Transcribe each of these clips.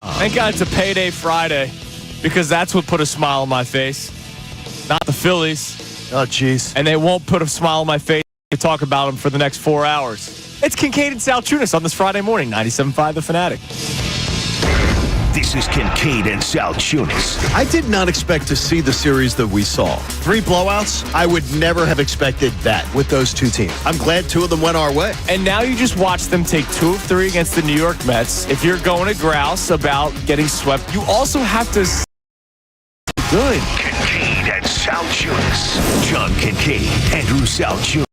Thank God it's a payday Friday, because that's what put a smile on my face. Not the Phillies. Oh, jeez. And they won't put a smile on my face to talk about them for the next 4 hours. It's Kincade Salciunas on this Friday morning, 97.5 The Fanatic. This is Kincade and Salciunas. I did not expect to see the series that we saw. 3 blowouts. I would never have expected that with those two teams. I'm glad 2 of them went our way. And now you just watch them take 2 of 3 against the New York Mets. If you're going to grouse about getting swept, you also have to good. Kincade and Salciunas. John Kincade, Andrew Salciunas.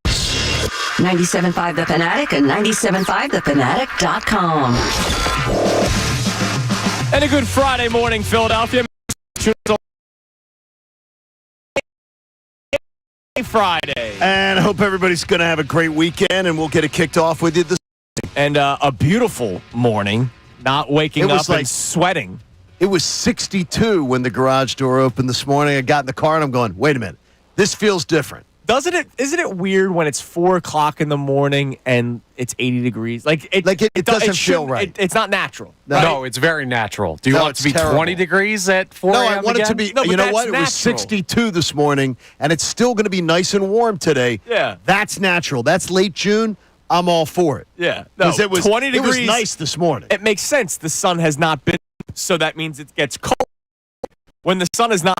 97.5 The Fanatic and 97.5thefanatic.com. And a good Friday morning, Philadelphia. Friday. And I hope everybody's going to have a great weekend, and we'll get it kicked off with you this And a beautiful morning, not waking up and sweating. It was 62 when the garage door opened this morning. I got in the car, and I'm going, wait a minute. This feels different. Isn't it weird when it's 4 o'clock in the morning and it's 80 degrees? It doesn't feel right. It's not natural. No, it's very natural. Do you want it to be terrible. 20 degrees at 4 a.m. No, I want it to be, No, you know what? natural. It was 62 this morning, and it's still going to be nice and warm today. Yeah. That's natural. That's late June. I'm all for it. Yeah. No, 'Cause it was 20 degrees. It was nice this morning. It makes sense. The sun has not been, so that means it gets cold. When the sun is not,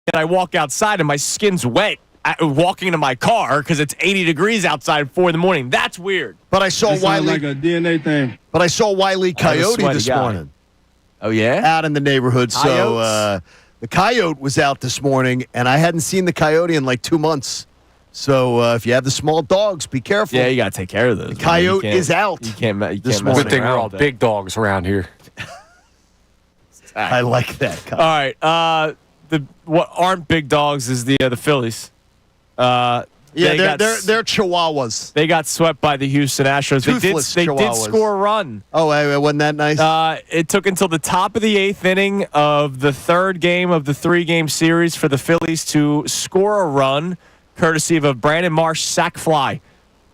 and I walk outside and my skin's wet, walking into my car because it's 80 degrees outside at 4 in the morning. That's weird. But I saw Wiley. Like a DNA thing. But I saw Wiley Coyote this guy. morning. Oh, yeah? Out in the neighborhood. Coyotes? So the coyote was out this morning, and I hadn't seen the coyote in like 2 months. So if you have the small dogs, be careful. Yeah, you got to take care of those. The coyote is out. You can't mess Good thing we're all around. big dogs around here. I like that. All right. What aren't big dogs is the Phillies. Yeah, they're chihuahuas. They got swept by the Houston Astros. Toothless They did chihuahuas. score a run. Oh, wasn't that nice? It took until the top of the 8th inning of the 3rd game of the 3-game series for the Phillies to score a run, courtesy of a Brandon Marsh sac fly.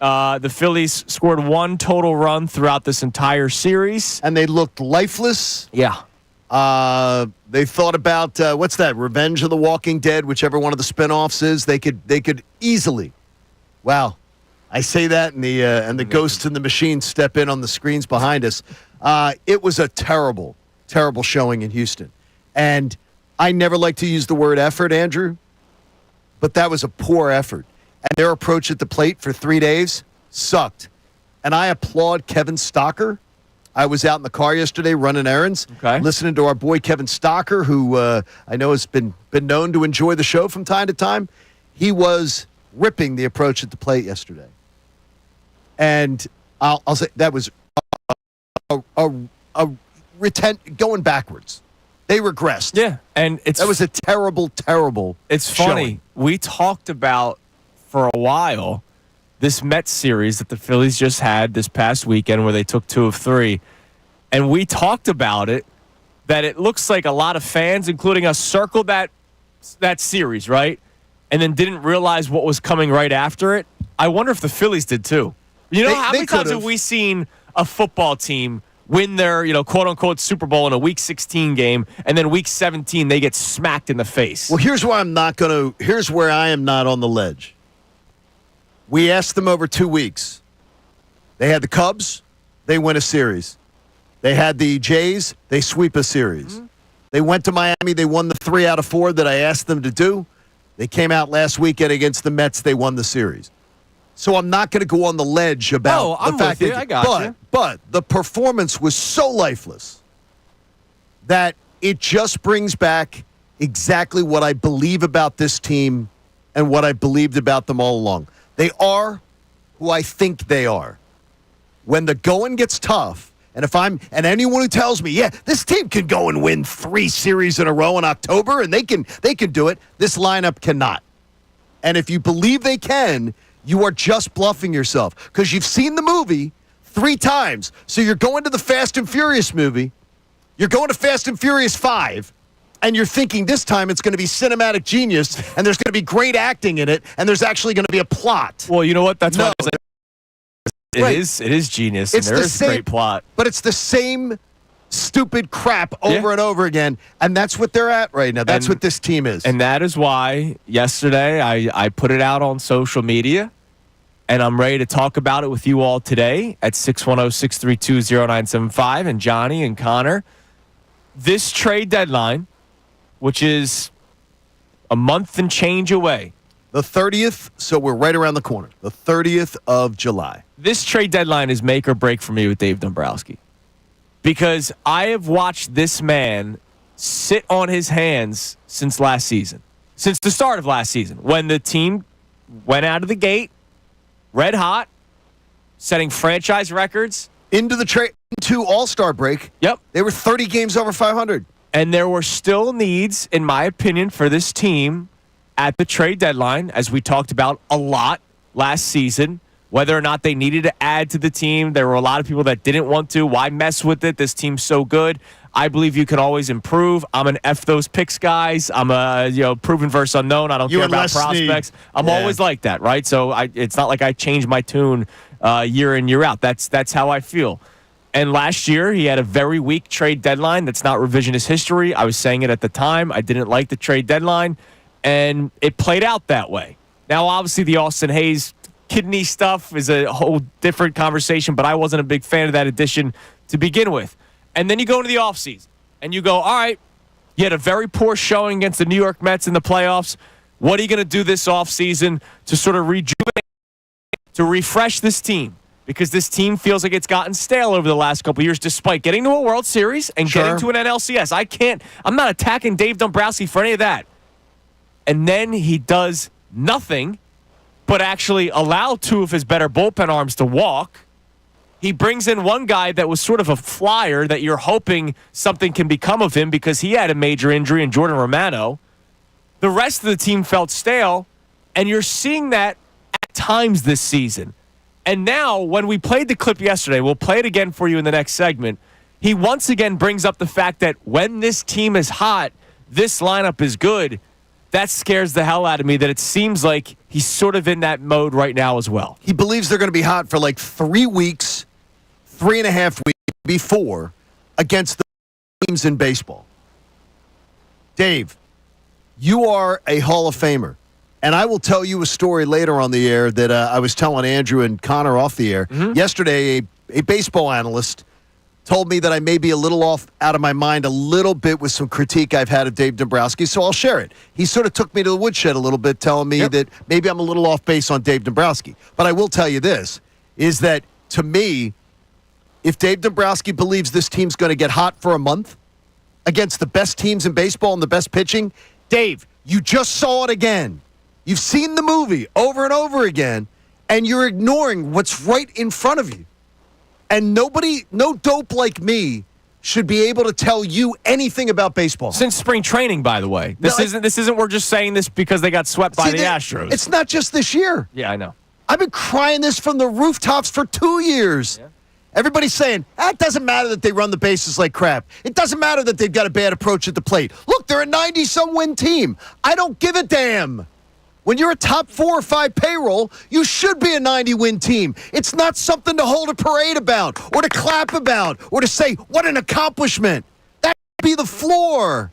The Phillies scored 1 total run throughout this entire series. And they looked lifeless. Yeah. They thought about what's that? Revenge of the Walking Dead, whichever one of the spinoffs is. They could easily. Wow, I say that, and the ghosts in the machine step in on the screens behind us. It was a terrible, terrible showing in Houston, and I never like to use the word effort, Andrew, but that was a poor effort. And their approach at the plate for 3 days sucked. And I applaud Kevin Stocker. I was out in the car yesterday running errands, listening to our boy Kevin Stocker, who I know has been known to enjoy the show from time to time. He was ripping the approach at the plate yesterday. And I'll say that was going backwards. They regressed. Yeah, and that was a terrible, terrible It's funny. showing. We talked about for a while this Mets series that the Phillies just had this past weekend where they took 2 of 3. And we talked about it, that it looks like a lot of fans, including us, circled that series, right? And then didn't realize what was coming right after it. I wonder if the Phillies did too. You know, how many times have we seen a football team win their, quote-unquote Super Bowl in a Week 16 game, and then Week 17 they get smacked in the face? Well, here's where I am not on the ledge. We asked them over 2 weeks. They had the Cubs, they win a series. They had the Jays, they sweep a series. Mm-hmm. They went to Miami, they won the 3 out of 4 that I asked them to do. They came out last weekend against the Mets, they won the series. So I'm not going to go on the ledge about the fact that. I got you. But the performance was so lifeless that it just brings back exactly what I believe about this team and what I believed about them all along. They are who I think they are. When the going gets tough, and anyone who tells me, yeah, this team can go and win 3 series in a row in October, and they can do it, this lineup cannot. And if you believe they can, you are just bluffing yourself because you've seen the movie 3 times. So you're going to the Fast and Furious movie. You're going to Fast and Furious 5. And you're thinking this time it's going to be cinematic genius, and there's going to be great acting in it, and there's actually going to be a plot. Well, you know what? That's why Right. it is genius, and It's there the is same, a great plot. But it's the same stupid crap over and over again. And that's what they're at right now. That's what this team is. And that is why yesterday I put it out on social media, and I'm ready to talk about it with you all today at 610-632-0975. And Johnny and Connor, this trade deadline, which is a month and change away. The 30th, so we're right around the corner. The 30th of July. This trade deadline is make or break for me with Dave Dombrowski. Because I have watched this man sit on his hands since last season. Since the start of last season. When the team went out of the gate, red hot, setting franchise records. Into All-Star break. Yep. They were 30 games over 500. And there were still needs, in my opinion, for this team at the trade deadline, as we talked about a lot last season, whether or not they needed to add to the team. There were a lot of people that didn't want to. Why mess with it? This team's so good. I believe you can always improve. I'm an F those picks guys. I'm a proven versus unknown. I don't care about prospects. I'm always like that, right? So it's not like I change my tune year in, year out. That's how I feel. And last year, he had a very weak trade deadline. That's not revisionist history. I was saying it at the time. I didn't like the trade deadline, and it played out that way. Now, obviously, the Austin Hayes kidney stuff is a whole different conversation, but I wasn't a big fan of that addition to begin with. And then you go into the offseason, and you go, all right, you had a very poor showing against the New York Mets in the playoffs. What are you going to do this offseason to sort of rejuvenate, to refresh this team? Because this team feels like it's gotten stale over the last couple of years, despite getting to a World Series and getting to an NLCS. I'm not attacking Dave Dombrowski for any of that. And then he does nothing but actually allow two of his better bullpen arms to walk. He brings in one guy that was sort of a flyer that you're hoping something can become of him because he had a major injury in Jordan Romano. The rest of the team felt stale, and you're seeing that at times this season. And now, when we played the clip yesterday, we'll play it again for you in the next segment, he once again brings up the fact that when this team is hot, this lineup is good. That scares the hell out of me that it seems like he's sort of in that mode right now as well. He believes they're going to be hot for like 3 weeks, 3.5 weeks before against the teams in baseball. Dave, you are a Hall of Famer. And I will tell you a story later on the air that I was telling Andrew and Connor off the air. Mm-hmm. Yesterday, a baseball analyst told me that I may be a little off out of my mind a little bit with some critique I've had of Dave Dombrowski, so I'll share it. He sort of took me to the woodshed a little bit, telling me that maybe I'm a little off base on Dave Dombrowski. But I will tell you this, is that to me, if Dave Dombrowski believes this team's going to get hot for a month against the best teams in baseball and the best pitching, Dave, you just saw it again. You've seen the movie over and over again, and you're ignoring what's right in front of you. And no dope like me should be able to tell you anything about baseball. Since spring training, by the way. This isn't we're just saying this because they got swept by the Astros. It's not just this year. Yeah, I know. I've been crying this from the rooftops for 2 years. Yeah. Everybody's saying, it doesn't matter that they run the bases like crap. It doesn't matter that they've got a bad approach at the plate. Look, they're a 90-some win team. I don't give a damn. When you're a top 4 or 5 payroll, you should be a 90-win team. It's not something to hold a parade about or to clap about or to say, what an accomplishment. That should be the floor.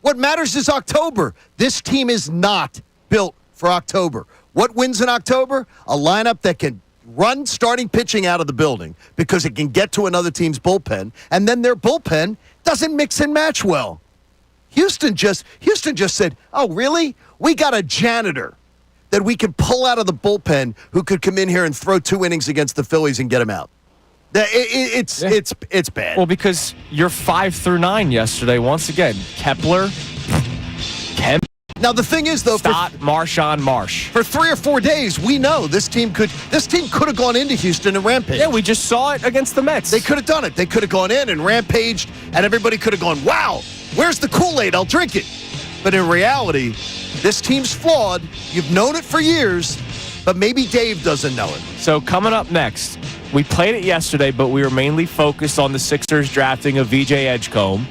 What matters is October. This team is not built for October. What wins in October? A lineup that can run starting pitching out of the building because it can get to another team's bullpen, and then their bullpen doesn't mix and match well. Houston just said, oh, really? We got a janitor that we can pull out of the bullpen who could come in here and throw 2 innings against the Phillies and get him out. It's bad. Well, because you're 5 through 9 yesterday. Once again, Kepler, Kemp. Now the thing is, though, Stott, Marsh. For 3 or 4 days, we know this team could have gone into Houston and rampaged. Yeah, we just saw it against the Mets. They could have done it. They could have gone in and rampaged, and everybody could have gone, wow, where's the Kool-Aid? I'll drink it. But in reality, this team's flawed. You've known it for years, but maybe Dave doesn't know it. So coming up next, we played it yesterday, but we were mainly focused on the Sixers drafting of VJ Edgecombe.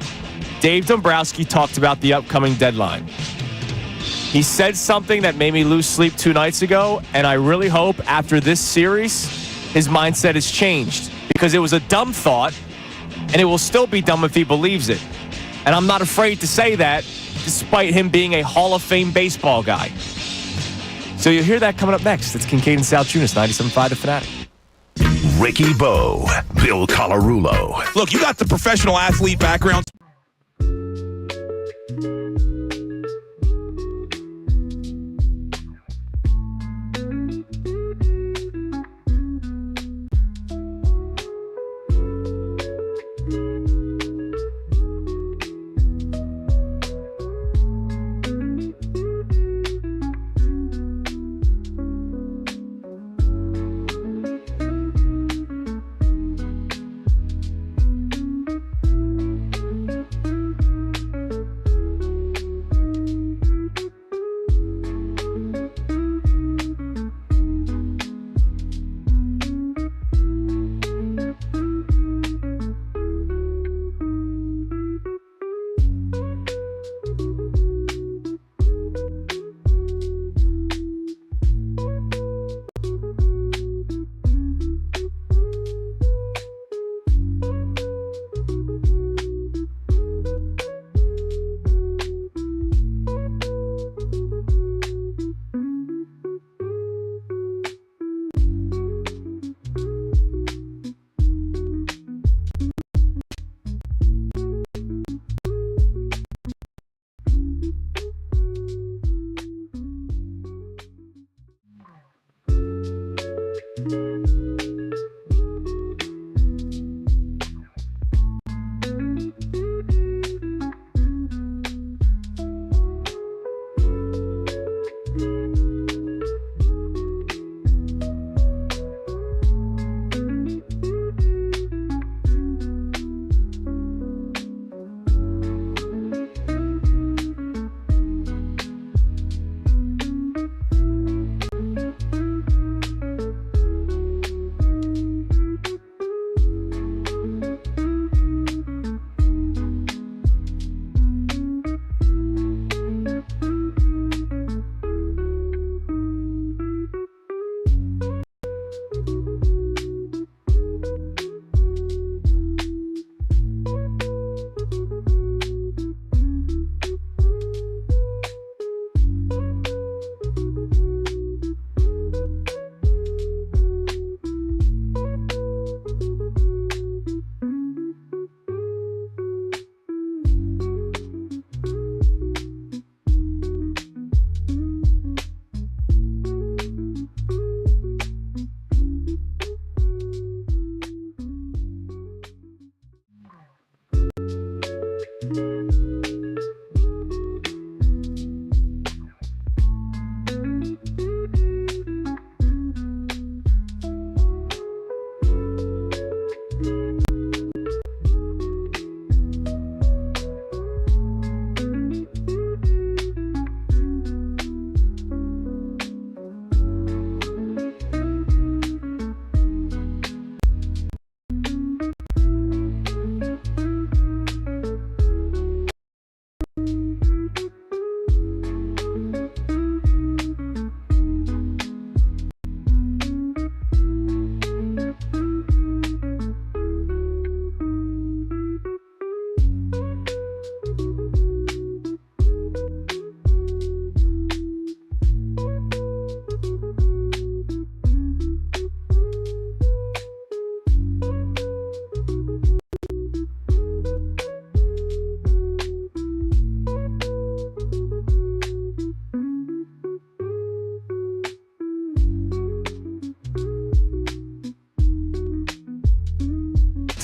Dave Dombrowski talked about the upcoming deadline. He said something that made me lose sleep 2 nights ago, and I really hope after this series, his mindset has changed. Because it was a dumb thought, And it will still be dumb if he believes it. And I'm not afraid to say that, despite him being a Hall of Fame baseball guy. So you'll hear that coming up next. It's Kincade Salciunas, 97.5 The Fanatic. Ricky Bo, Bill Colarulo. Look, you got the professional athlete background.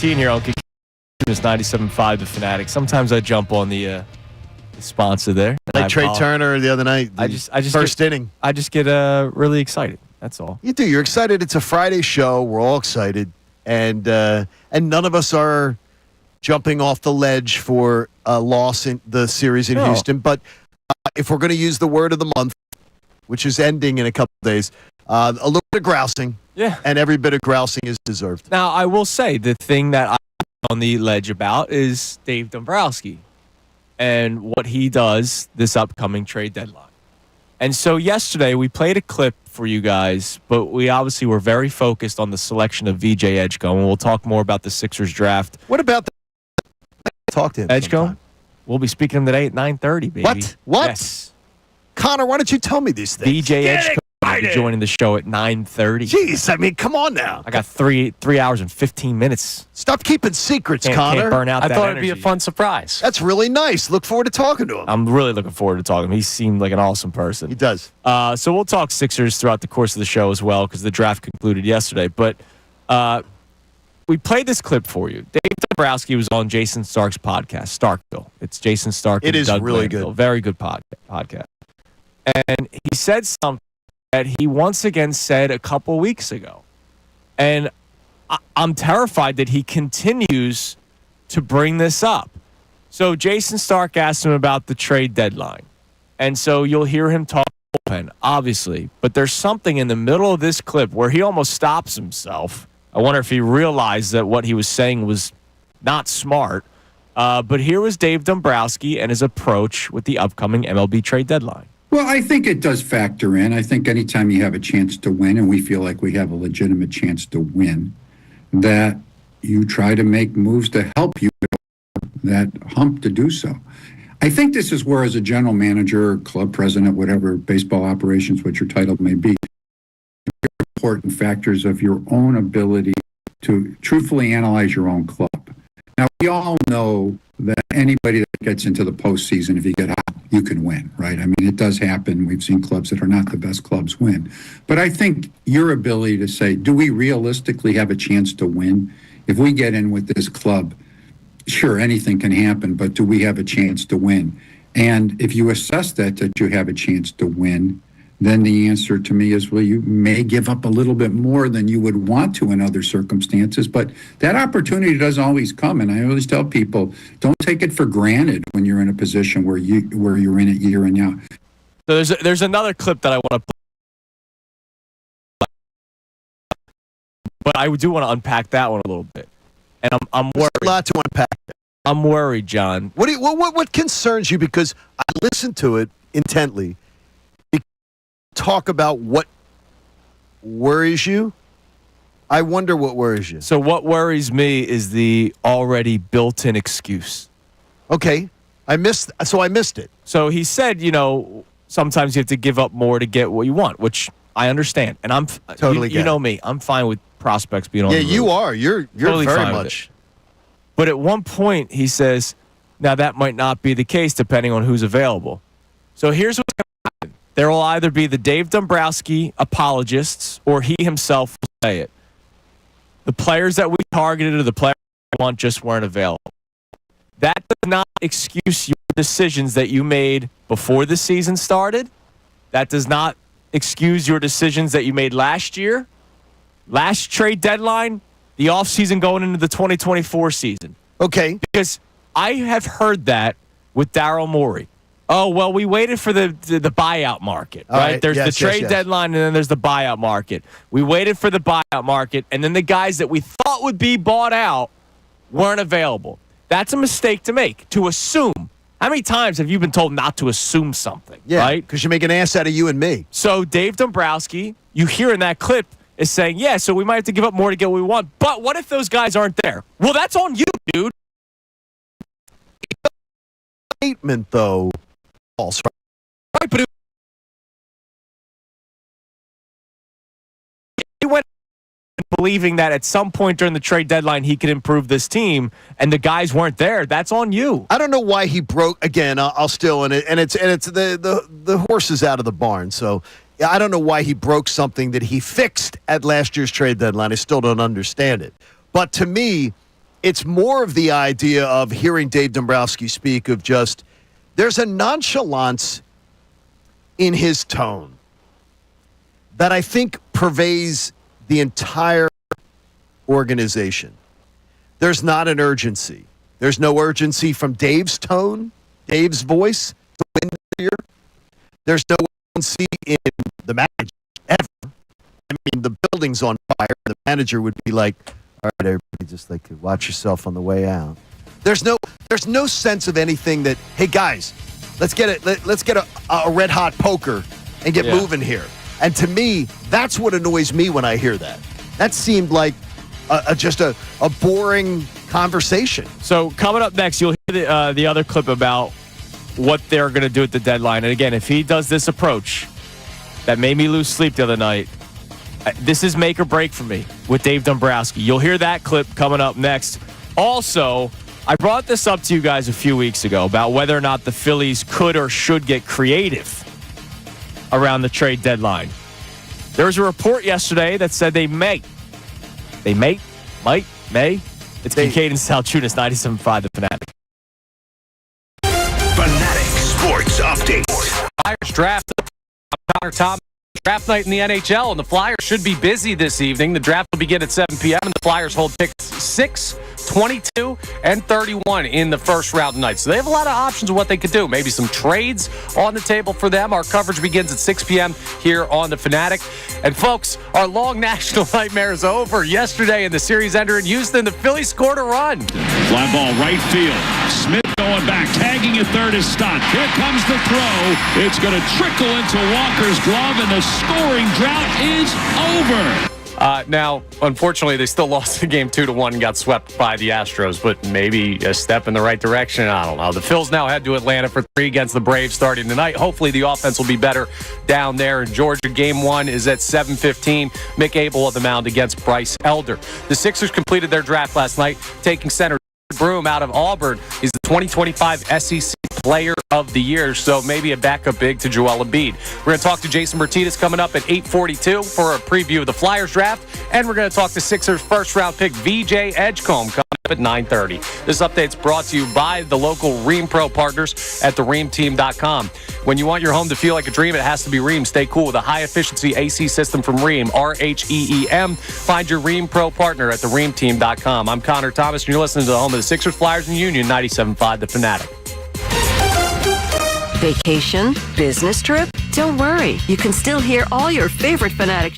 Here on Kincade 97.5 The Fanatic. Sometimes I jump on the sponsor there. Like Trey Turner the other night. I just first inning. I just get really excited. That's all. You do. You're excited. It's a Friday show. We're all excited, and none of us are jumping off the ledge for a loss in the series in Houston. But if we're going to use the word of the month, which is ending in a couple of days, a little bit of grousing. Yeah. And every bit of grousing is deserved. Now, I will say the thing that I'm on the ledge about is Dave Dombrowski and what he does this upcoming trade deadline. And so yesterday we played a clip for you guys, but we obviously were very focused on the selection of VJ Edgecombe, and we'll talk more about the Sixers draft. What about the talk to him. Edgecombe? sometime. We'll be speaking to him today at 9:30, baby. What? Yes. Connor, why don't you tell me these things? DJ Edgecombe will be joining the show at 9:30. Jeez, I mean, come on now. I got 3 hours and 15 minutes. Stop keeping secrets, Connor. Can't burn out I that thought energy. it'd be a fun surprise. That's really nice. Look forward to talking to him. I'm really looking forward to talking to him. He seemed like an awesome person. He does. So we'll talk Sixers throughout the course of the show as well because the draft concluded yesterday. But we played this clip for you. Dave Dombrowski was on Jason Stark's podcast, Starkville. It's Jason Stark. It and is Doug really Glanville. good. Very good podcast. And he said something that he once again said a couple weeks ago. And I'm terrified that he continues to bring this up. So Jason Stark asked him about the trade deadline. And so you'll hear him talk bullpen, obviously. But there's something in the middle of this clip where he almost stops himself. I wonder if he realized that what he was saying was not smart. But here was Dave Dombrowski and his approach with the upcoming MLB trade deadline. Well, I think it does factor in. I think anytime you have a chance to win, and we feel like we have a legitimate chance to win, that you try to make moves to help you that hump to do so. I think this is where, as a general manager, club president, whatever, baseball operations, what your title may be, important factors of your own ability to truthfully analyze your own club. Now, we all know that anybody that gets into the postseason, if you get hot, you can win, right? I mean, it does happen. We've seen clubs that are not the best clubs win. But I think your ability to say, do we realistically have a chance to win? If we get in with this club, sure, anything can happen, but do we have a chance to win? And if you assess that you have a chance to win, then the answer to me is, well, you may give up a little bit more than you would want to in other circumstances, but that opportunity doesn't always come. And I always tell people, don't take it for granted when you're in a position where you're in it year in out. So there's another clip that I want to play, but I do want to unpack that one a little bit. And I'm worried. There's a lot to unpack. I'm worried, John. What concerns you? Because I listened to it intently. Talk about what worries you. I wonder what worries you. So what worries me is the already built-in excuse. Okay, I missed it. So he said, sometimes you have to give up more to get what you want, which I understand, and I'm Totally You get know it. me. I'm fine with prospects being on. Yeah, the you road. are. You're Totally very fine with much. it. But at one point, he says, now that might not be the case depending on who's available. So here's what's going to happen. There will either be the Dave Dombrowski apologists or he himself will say it. The players that we targeted or the players we want just weren't available. That does not excuse your decisions that you made before the season started. That does not excuse your decisions that you made last year, last trade deadline, the offseason going into the 2024 season. Okay. Because I have heard that with Daryl Morey. Oh, well, we waited for the buyout market, All right? There's yes, the trade yes. deadline, and then there's the buyout market. We waited for the buyout market, and then the guys that we thought would be bought out weren't available. That's a mistake to make, to assume. How many times have you been told not to assume something, Yeah, right? because you make an ass out of you and me. So Dave Dombrowski, you hear in that clip, is saying, yeah, so we might have to give up more to get what we want. But what if those guys aren't there? Well, that's on you, dude. Statement, though, false. Right, but he went believing that at some point during the trade deadline he could improve this team, and the guys weren't there. That's on you. I don't know why he broke again. I'll still and it's the horse is out of the barn. So I don't know why he broke something that he fixed at last year's trade deadline. I still don't understand it. But to me, it's more of the idea of hearing Dave Dombrowski speak of just there's a nonchalance in his tone that I think pervades the entire organization. There's not an urgency. There's no urgency from Dave's tone, Dave's voice to win this year. There's no urgency in the manager ever. I mean, the building's on fire. The manager would be like, all right, everybody, just like watch yourself on the way out. There's no sense of anything that, hey guys, let's get a red hot poker and get moving here. And to me, that's what annoys me when I hear that. That seemed like just a boring conversation. So coming up next, you'll hear the other clip about what they're going to do at the deadline. And again, if he does this approach that made me lose sleep the other night, this is make or break for me with Dave Dombrowski. You'll hear that clip coming up next. Also, I brought this up to you guys a few weeks ago about whether or not the Phillies could or should get creative around the trade deadline. There was a report yesterday that said they may. They may. It's Kincade and Salciunas, 97.5 The Fanatic. Fanatic Sports Update. Flyers draft. Connor Thomas. Draft night in the NHL, and the Flyers should be busy this evening. The draft will begin at 7 p.m., and the Flyers hold picks 6, 22, and 31 in the first round tonight. So they have a lot of options of what they could do. Maybe some trades on the table for them. Our coverage begins at 6 p.m. here on The Fanatic. And, folks, our long national nightmare is over. Yesterday in the series ender in Houston, the Phillies scored a run. Fly ball right field. Smith going back. Tagging at third is Stott. Here comes the throw. It's going to trickle into Walker's glove, and the scoring drought is over. Now, unfortunately, they still lost the game 2-1 and got swept by the Astros, but maybe a step in the right direction. I don't know. The Phils now head to Atlanta for 3 against the Braves starting tonight. Hopefully, the offense will be better down there in Georgia. Game 1 is at 7:15. Mick Abel on the mound against Bryce Elder. The Sixers completed their draft last night, taking center Broom out of Auburn. He's the 2025 SEC Player of the Year, so maybe a backup big to Joel Embiid. We're going to talk to Jason Martinez coming up at 8:42 for a preview of the Flyers draft, and we're going to talk to Sixers first-round pick VJ Edgecombe coming up at 9:30. This update's brought to you by the local Ream Pro partners at thereamteam.com. When you want your home to feel like a dream, it has to be Ream. Stay cool with a high-efficiency AC system from Ream, RHEEM. Find your Ream Pro partner at thereamteam.com. I'm Connor Thomas, and you're listening to the home of the Sixers, Flyers, and Union, 97.5 The Fanatic. Vacation? Business trip? Don't worry. You can still hear all your favorite Fanatic.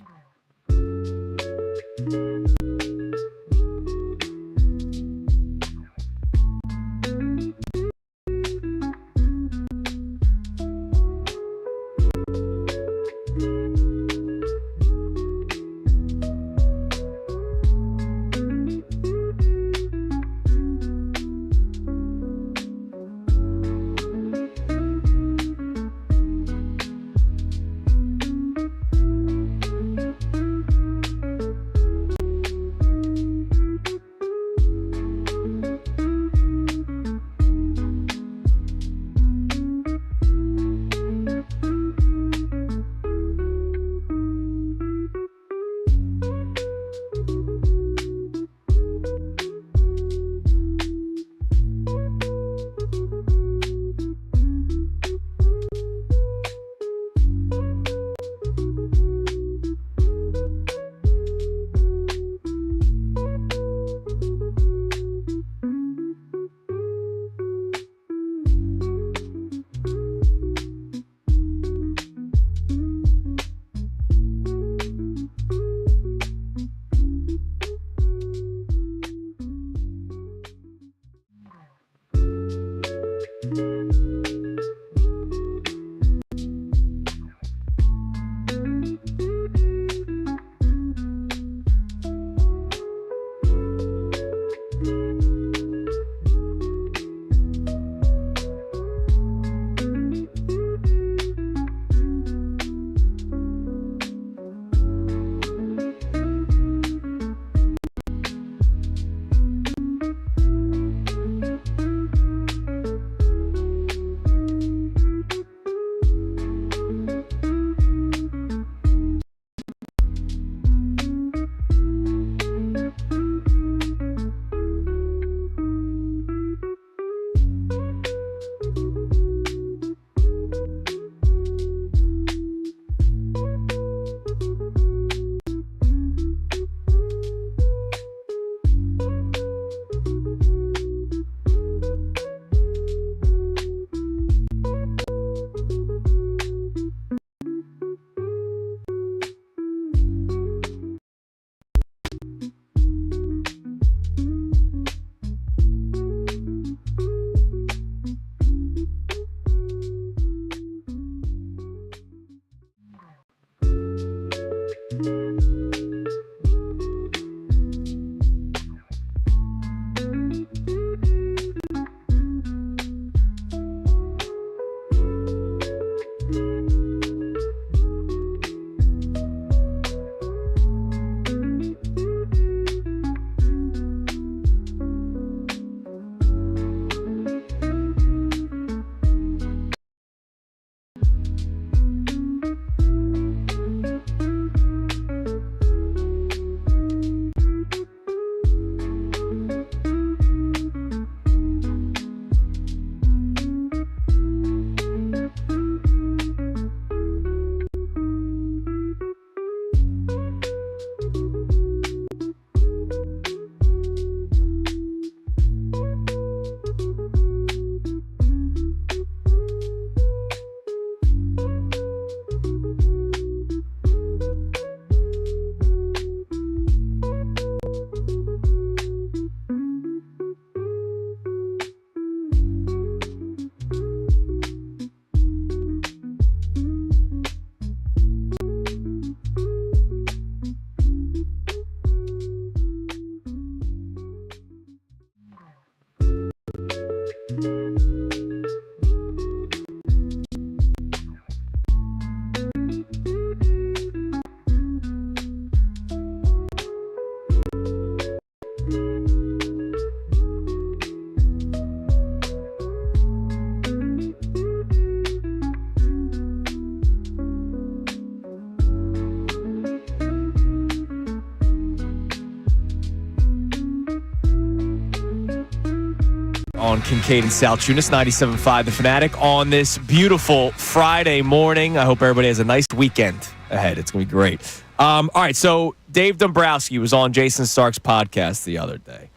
on Kincade and Salciunas, 97.5 The Fanatic on this beautiful Friday morning. I hope everybody has a nice weekend ahead. It's going to be great. All right, so Dave Dombrowski was on Jason Stark's podcast the other day,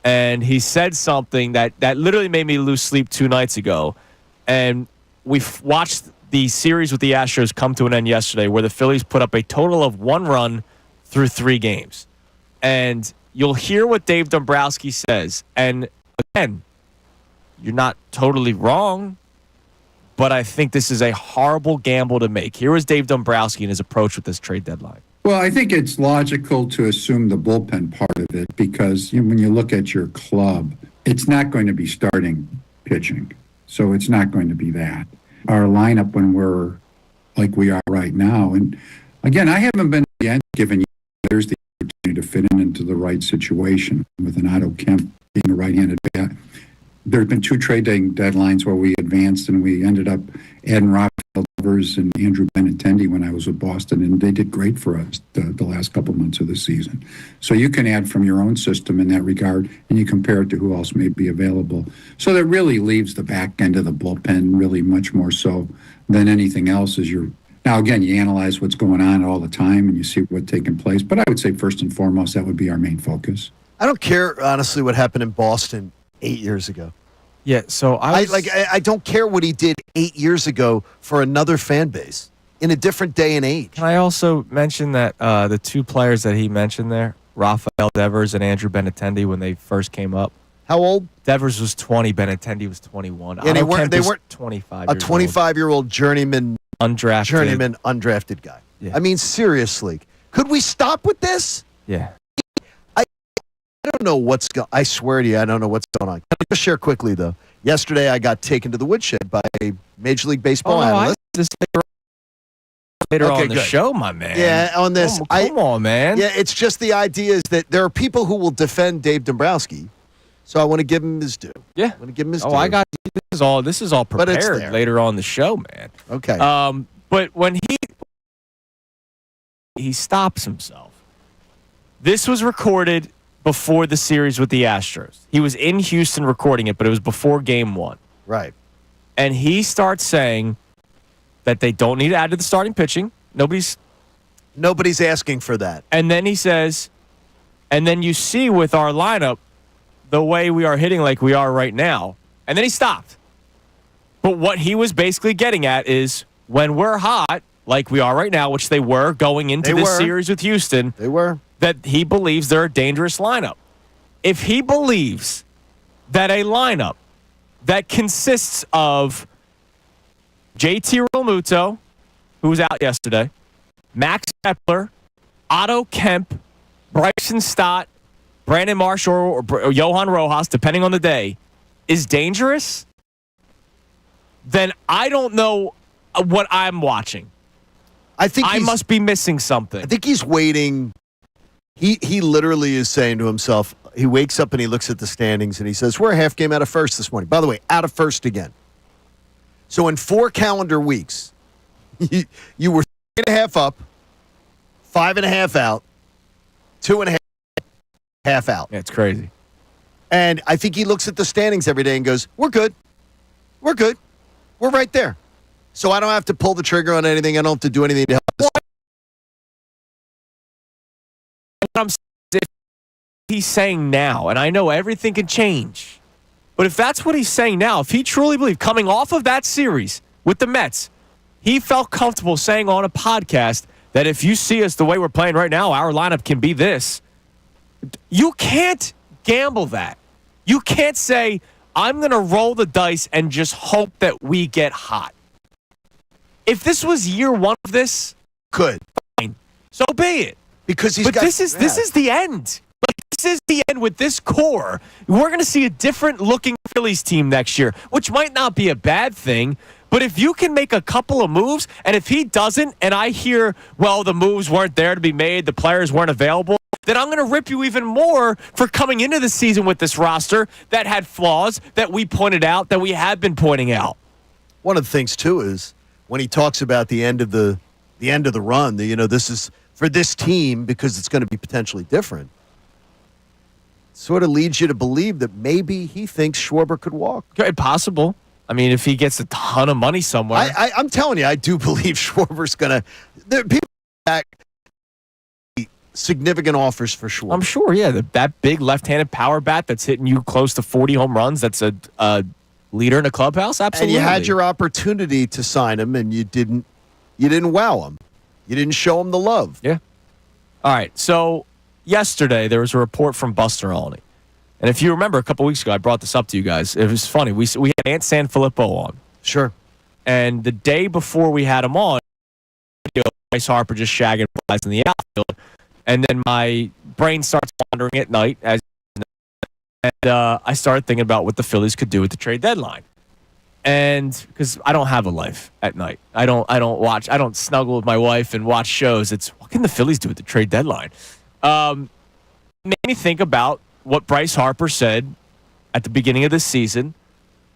and he said something that literally made me lose sleep 2 nights ago. And we watched the series with the Astros come to an end yesterday, where the Phillies put up a total of 1 run through 3 games. And you'll hear what Dave Dombrowski says. And again, you're not totally wrong, but I think this is a horrible gamble to make. Here is Dave Dombrowski and his approach with this trade deadline. Well, I think it's logical to assume the bullpen part of it because when you look at your club, it's not going to be starting pitching. So it's not going to be that. Our lineup when we're like we are right now. And again, I haven't been against giving you players the opportunity to fit into the right situation with an Otto Kemp being a right-handed bat. There have been 2 trade deadlines where we advanced and we ended up adding Rafael Devers and Andrew Benintendi when I was with Boston, and they did great for us the last couple months of the season. So you can add from your own system in that regard, and you compare it to who else may be available. So that really leaves the back end of the bullpen really much more so than anything else. Now, again, you analyze what's going on all the time and you see what's taking place. But I would say first and foremost, that would be our main focus. I don't care, honestly, what happened in Boston 8 years ago. Yeah, so I don't care what he did 8 years ago for another fan base in a different day and age. Can I also mention that the 2 players that he mentioned there, Rafael Devers and Andrew Benintendi, when they first came up? How old? Devers was 20, Benintendi was 21. And they weren't 25 a 25-year-old journeyman undrafted guy. Yeah. I mean, seriously. Could we stop with this? Yeah. I don't know what's going on. I swear to you, I don't know what's going on. Can I just share quickly, though? Yesterday, I got taken to the woodshed by a Major League Baseball analyst. Later Okay, on the good. show, my man. Yeah, on this. Come on, man. Yeah, it's just the idea is that there are people who will defend Dave Dombrowski, so I want to give him his due. Yeah. I want to give him his due. I got this is all But it's prepared there. later on the show, man. Okay. But when he stops himself. This was recorded before the series with the Astros. He was in Houston recording it, but it was before Game 1. Right. And he starts saying that they don't need to add to the starting pitching. Nobody's asking for that. And then he says, and then you see with our lineup the way we are hitting like we are right now. And then he stopped. But what he was basically getting at is when we're hot, like we are right now, which they were going into this series with Houston, they were, that he believes they're a dangerous lineup. If he believes that a lineup that consists of JT Realmuto, who was out yesterday, Max Kepler, Otto Kemp, Bryson Stott, Brandon Marshall, or Johan Rojas, depending on the day, is dangerous, then I don't know what I'm watching. I must be missing something. I think he's waiting. He literally is saying to himself, he wakes up and he looks at the standings and he says, we're a half game out of first this morning. By the way, out of first again. So in 4 calendar weeks, you were 3.5 up, 5.5 out, 2.5 out. Yeah, it's crazy. And I think he looks at the standings every day and goes, we're good. We're good. We're right there. So I don't have to pull the trigger on anything. I don't have to do anything to help us. I'm saying he's saying now, and I know everything can change, but if that's what he's saying now, if he truly believed coming off of that series with the Mets, he felt comfortable saying on a podcast that if you see us the way we're playing right now, our lineup can be this. You can't gamble that. You can't say, I'm going to roll the dice and just hope that we get hot. If this was year 1 of this, fine. So be it. Because this is the end. Like, this is the end with this core. We're going to see a different looking Phillies team next year, which might not be a bad thing. But if you can make a couple of moves, and if he doesn't, and I hear, well, the moves weren't there to be made, the players weren't available, then I'm going to rip you even more for coming into the season with this roster that had flaws that we pointed out, that we have been pointing out. One of the things too is when he talks about the end of the run, this is for this team because it's going to be potentially different. sort of leads you to believe that maybe he thinks Schwarber could walk. Possible. I mean, if he gets a ton of money somewhere. I'm telling you, I do believe Schwarber's going to. People back significant offers for Schwarber. I'm sure, yeah. That big left-handed power bat that's hitting you close to 40 home runs, that's a leader in a clubhouse? Absolutely. And you had your opportunity to sign him, and you didn't wow him. You didn't show him the love. Yeah. All right, so yesterday there was a report from Buster Olney. And if you remember, a couple weeks ago, I brought this up to you guys. It was funny. We had Ant Sanfilippo on. Sure. And the day before we had him on, Bryce Harper just shagging guys in the outfield. And then my brain starts wandering at night, as you know, and I started thinking about what the Phillies could do with the trade deadline. And because I don't have a life at night, I don't snuggle with my wife and watch shows. It's what can the Phillies do with the trade deadline? Made me think about what Bryce Harper said at the beginning of this season,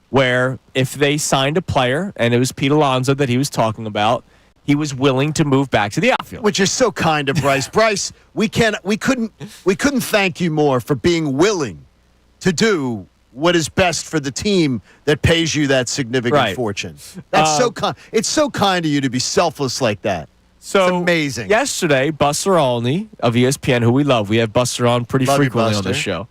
where if they signed a player and it was Pete Alonso that he was talking about, he was willing to move back to the outfield. Which is so kind of Bryce. Bryce, we couldn't thank you more for being willing to do what is best for the team that pays you that significant fortune. That's so kind. It's so kind of you to be selfless like that. So it's amazing. Yesterday, Buster Olney of ESPN, who we love, we have Buster on pretty frequently on this show.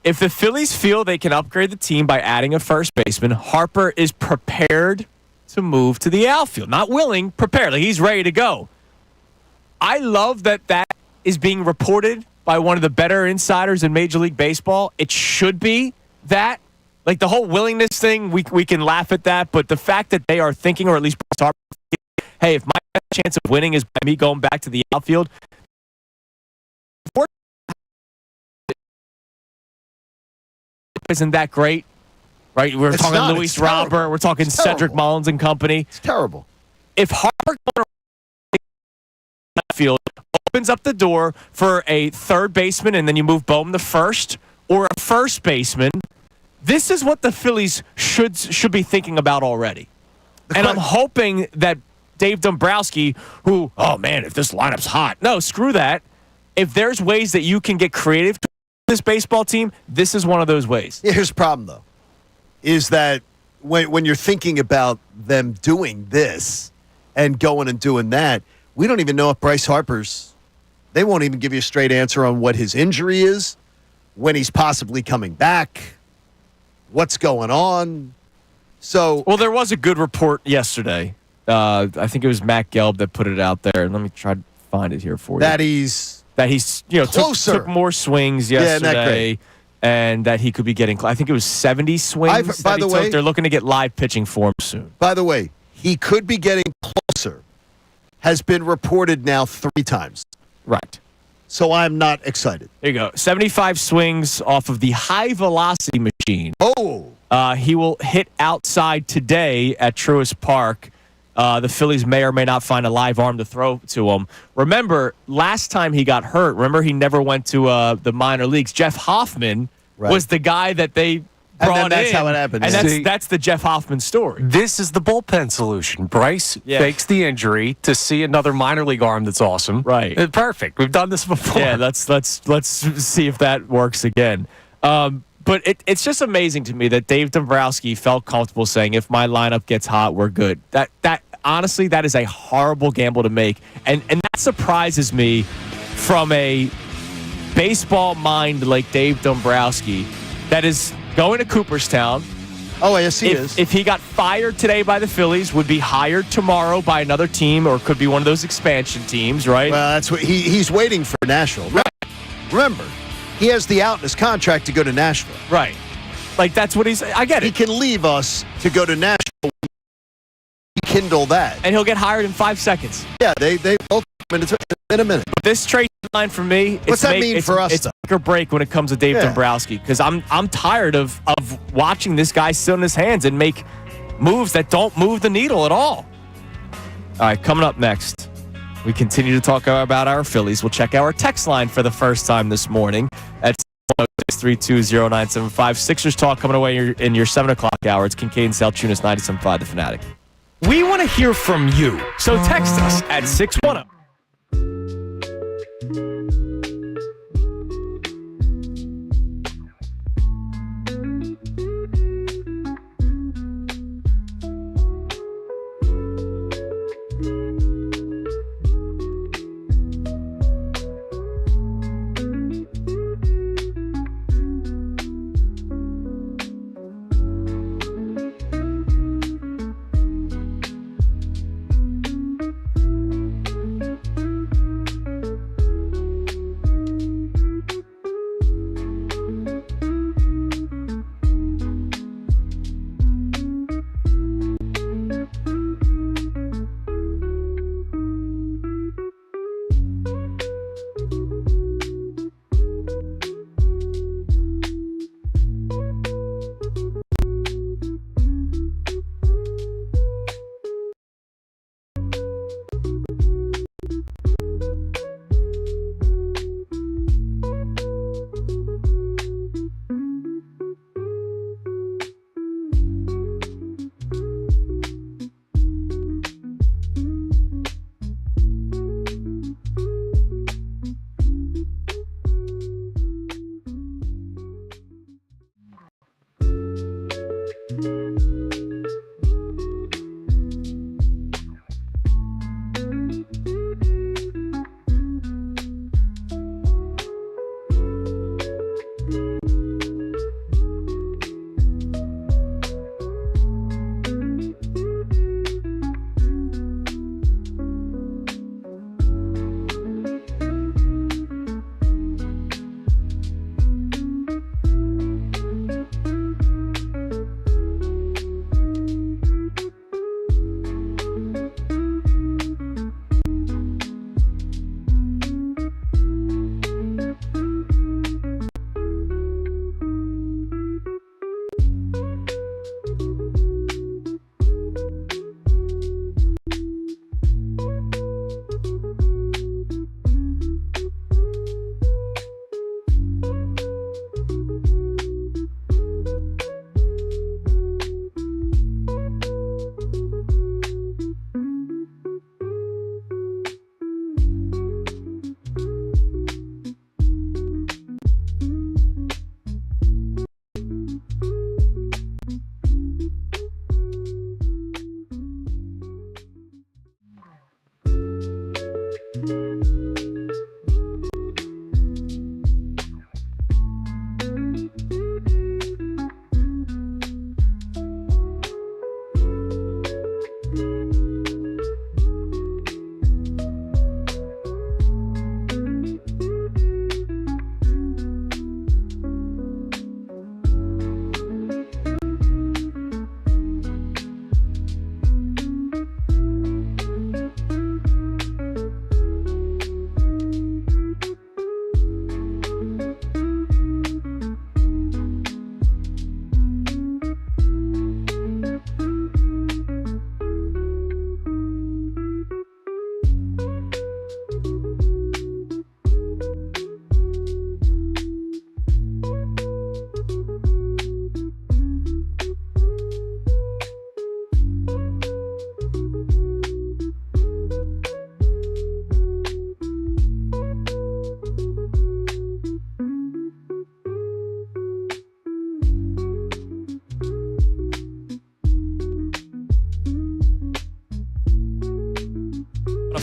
If the Phillies feel they can upgrade the team by adding a first baseman, Harper is prepared to move to the outfield. Not willing, prepared. Like he's ready to go. I love that is being reported by one of the better insiders in Major League Baseball. It should be that. Like the whole willingness thing, we can laugh at that, but the fact that they are thinking, or at least Bryce Harper, hey, if my best chance of winning is by me going back to the outfield, isn't that great? Right? We're talking Luis Robert. We're talking Cedric Mullins and company. It's terrible. If Harper going to field opens up the door for a third baseman and then you move Bohm to first, or a first baseman, this is what the Phillies should be thinking about already. And I'm hoping that Dave Dombrowski, who, oh man, if this lineup's hot. No, screw that. If there's ways that you can get creative to this baseball team, this is one of those ways. Yeah, here's the problem, though, is that when you're thinking about them doing this and going and doing that, we don't even know if Bryce Harper's, they won't even give you a straight answer on what his injury is, when he's possibly coming back, what's going on. So, well, there was a good report yesterday. I think it was Matt Gelb that put it out there. Let me try to find it here for you. That he's took more swings yesterday, and that he could be getting. I think it was 70 swings. By the way, they're looking to get live pitching for him soon. By the way, he could be getting closer. Has been reported now 3 times. Right. So I'm not excited. There you go. 75 swings off of the high velocity machine. Oh. He will hit outside today at Truist Park. The Phillies may or may not find a live arm to throw to him. Remember, last time he got hurt, he never went to the minor leagues. Jeff Hoffman was the guy that they brought and then that's how it happened. And that's the Jeff Hoffman story. This is the bullpen solution. Bryce fakes the injury to see another minor league arm that's awesome. Right. Perfect. We've done this before. Yeah, let's see if that works again. But it's just amazing to me that Dave Dombrowski felt comfortable saying, if my lineup gets hot, we're good. That honestly, that is a horrible gamble to make. And that surprises me from a baseball mind like Dave Dombrowski that is going to Cooperstown. Oh, yes, he is. If he got fired today by the Phillies, would be hired tomorrow by another team, or could be one of those expansion teams, right? Well, that's what he's waiting for Nashville. Right. Remember, he has the out in his contract to go to Nashville. Right. Like, that's what I get it. He can leave us to go to Nashville. Kindle that. And he'll get hired in 5 seconds. Yeah, they both in a minute. This trade line for me, what's that mean for us? It's make or break when it comes to Dave Dombrowski, because I'm tired of watching this guy sit on his hands and make moves that don't move the needle at all. All right, coming up next, we continue to talk about our Phillies. We'll check our text line for the first time this morning at 6320975. Sixers talk coming away in your 7 o'clock hour. It's Kincade Salciunas, 97.5 The Fanatic. We want to hear from you, so text us at 610.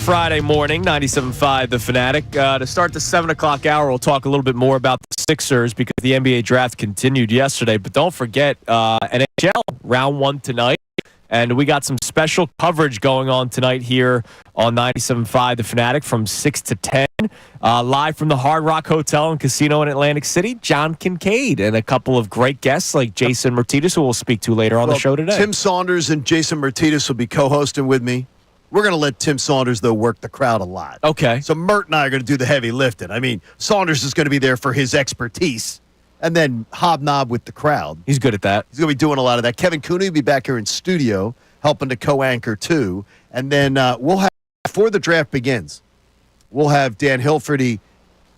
Friday morning, 97.5 The Fanatic. To start the 7 o'clock hour, we'll talk a little bit more about the Sixers because the NBA draft continued yesterday. But don't forget, NHL round 1 tonight. And we got some special coverage going on tonight here on 97.5 The Fanatic from 6 to 10. Live from the Hard Rock Hotel and Casino in Atlantic City, John Kincade and a couple of great guests like Jason Martinez, who we'll speak to later on the show today. Tim Saunders and Jason Martinez will be co-hosting with me. We're going to let Tim Saunders, though, work the crowd a lot. Okay. So Mert and I are going to do the heavy lifting. I mean, Saunders is going to be there for his expertise and then hobnob with the crowd. He's good at that. He's going to be doing a lot of that. Kevin Cooney will be back here in studio helping to co-anchor, too. And then we'll have, before the draft begins, we'll have Dan Hilferty,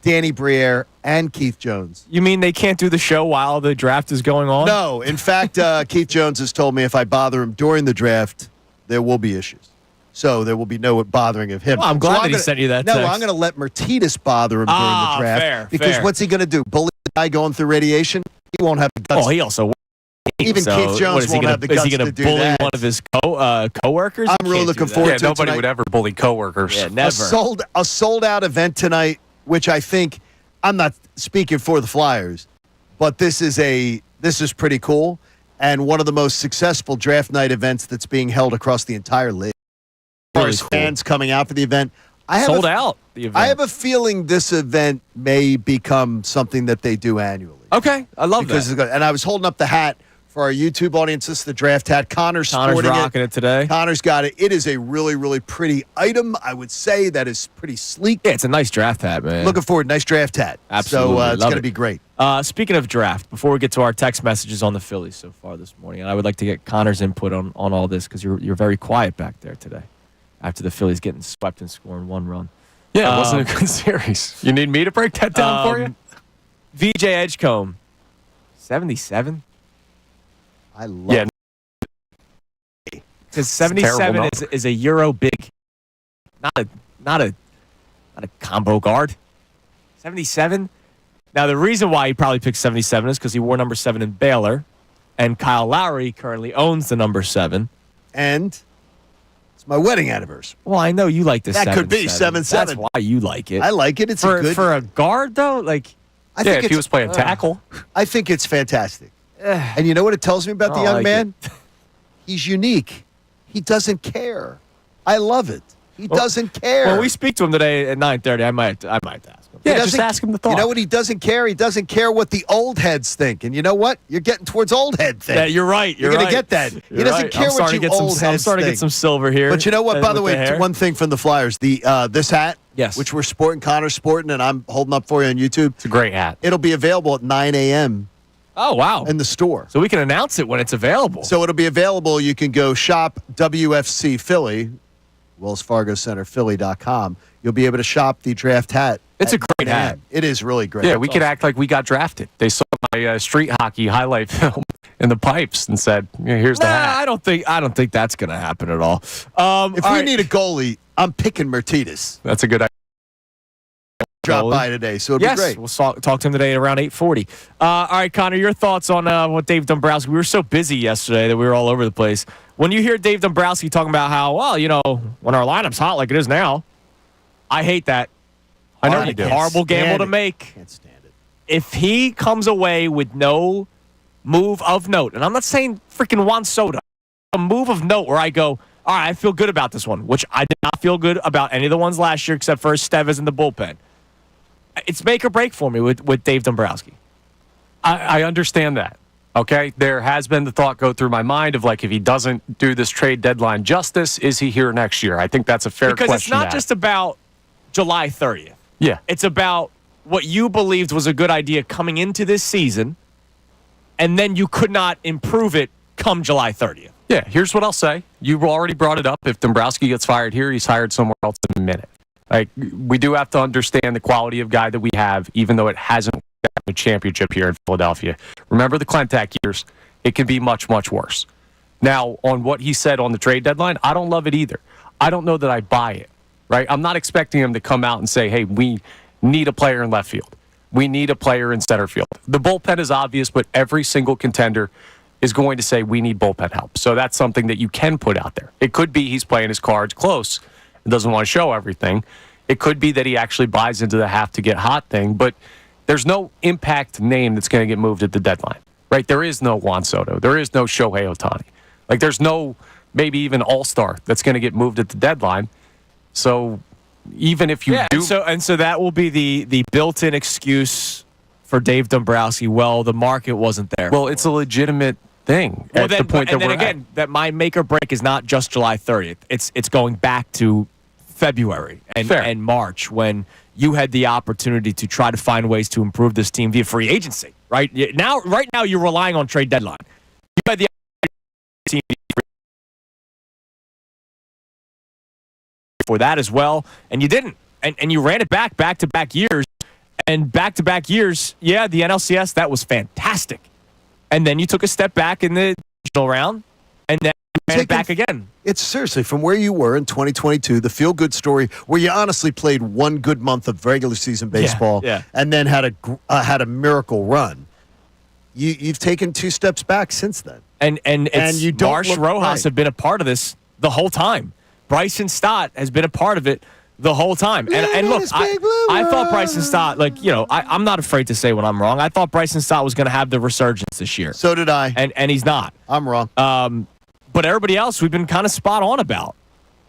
Danny Briere, and Keith Jones. You mean they can't do the show while the draft is going on? No. In fact, Keith Jones has told me if I bother him during the draft, there will be issues. So there will be no bothering of him. Well, I'm glad that he sent you that text. No, I'm going to let Martinez bother him during the draft. Fair, because fair. what's he going to do? Bully the guy going through radiation? He won't have the guts. Oh, he also... Even Keith Jones won't have the guts to do that. Is he going to bully one of his coworkers? I'm really looking forward to it nobody tonight. would ever bully coworkers. Yeah, never. A sold-out event tonight, which I think, I'm not speaking for the Flyers, but this is pretty cool and one of the most successful draft night events that's being held across the entire league. As far as fans coming out for the event, Sold out the event. I have a feeling this event may become something that they do annually. Okay, I love that. And I was holding up the hat for our YouTube audience. This is the draft hat. Connor's sporting rocking it today. Connor's got it. It is a really, really pretty item, I would say, that is pretty sleek. Yeah, it's a nice draft hat, man. Looking forward. Nice draft hat. Absolutely. So it's going to be great. Speaking of draft, before we get to our text messages on the Phillies so far this morning, and I would like to get Connor's input on all this because you're very quiet back there today after the Phillies getting swept and scoring one run. Yeah, it wasn't a good series. You need me to break that down for you? VJ Edgecombe, 77? I love it. Because 77 is a Euro big, not a combo guard. 77. Now the reason why he probably picked 77 is because he wore number 7 in Baylor, and Kyle Lowry currently owns the number 7. And it's my wedding anniversary. Well, I know you like this. That could be 7-7. That's why you like it. I like it. It's for a guard though. Like, I think if he was playing tackle, I think it's fantastic. And you know what it tells me about the young man? He's unique. He doesn't care. I love it. He doesn't care. When we speak to him today at 9:30, I might ask him. yeah, just ask him the thought. You know what he doesn't care? He doesn't care what the old heads think. And you know what? You're getting towards old head thing. Yeah, you're right. You're going right. to get that. He doesn't care what you old heads I'm starting to get some silver here. But you know what? By the way, one thing from the Flyers. This hat, yes, which we're sporting, Connor's sporting, and I'm holding up for you on YouTube. It's a great hat. It'll be available at 9 a.m. Oh, wow. in the store. So we can announce it when it's available. So it'll be available. You can go shop WFC Philly, Wells Fargo Center, Philly.com. You'll be able to shop the draft hat. It's a great hat. It is really great. Yeah, we could act like we got drafted. They saw my street hockey highlight film in the pipes and said, "Here's the hat." I don't think that's going to happen at all. If we need a goalie, I'm picking Martinez. That's a good idea. Drop by today, so it'll be great. We'll talk to him today at around 8:40. All right, Connor, your thoughts on what Dave Dombrowski? We were so busy yesterday that we were all over the place. When you hear Dave Dombrowski talking about how, when our lineup's hot like it is now, I hate that. I know you do. Horrible gamble to make. Can't stand it. If he comes away with no move of note, and I'm not saying freaking Juan Soto, a move of note where I go, all right, I feel good about this one, which I did not feel good about any of the ones last year except for Estevez in the bullpen. It's make or break for me with Dave Dombrowski. I understand that. Okay, there has been the thought go through my mind of like, if he doesn't do this trade deadline justice, is he here next year? I think that's a fair question. Because it's not just about July 30th. Yeah. It's about what you believed was a good idea coming into this season, and then you could not improve it come July 30th. Yeah, here's what I'll say. You already brought it up. If Dombrowski gets fired here, he's hired somewhere else in a minute. Like, we do have to understand the quality of guy that we have, even though it hasn't got a championship here in Philadelphia. Remember the Klentak years. It can be much, much worse. Now, on what he said on the trade deadline, I don't love it either. I don't know that I buy it, right? I'm not expecting him to come out and say, hey, we need a player in left field. We need a player in center field. The bullpen is obvious, but every single contender is going to say we need bullpen help. So that's something that you can put out there. It could be he's playing his cards close, and doesn't want to show everything. It could be that he actually buys into the have to get hot thing, but there's no impact name that's going to get moved at the deadline, right? There is no Juan Soto. There is no Shohei Ohtani. Like, there's no maybe even all-star that's going to get moved at the deadline. So even if you do... So that will be the built-in excuse for Dave Dombrowski. Well, the market wasn't there. Well, it's a legitimate thing at the point that we're at. That my make or break is not just July 30th. It's going back to February and March, when you had the opportunity to try to find ways to improve this team via free agency. Right now, you're relying on trade deadline. You had the team for that as well, and you didn't, and you ran it back to back years, and back to back years. Yeah, the NLCS, that was fantastic, and then you took a step back in the divisional round, and then ran it back again. It's seriously from where you were in 2022, the feel-good story where you honestly played one good month of regular season baseball, and then had a miracle run. You've taken two steps back since then, and you don't Marsh Rojas have been a part of this the whole time. Bryson Stott has been a part of it the whole time. And look, I thought Bryson Stott, I'm not afraid to say when I'm wrong. I thought Bryson Stott was going to have the resurgence this year. So did I. And he's not. I'm wrong. But everybody else we've been kind of spot on about.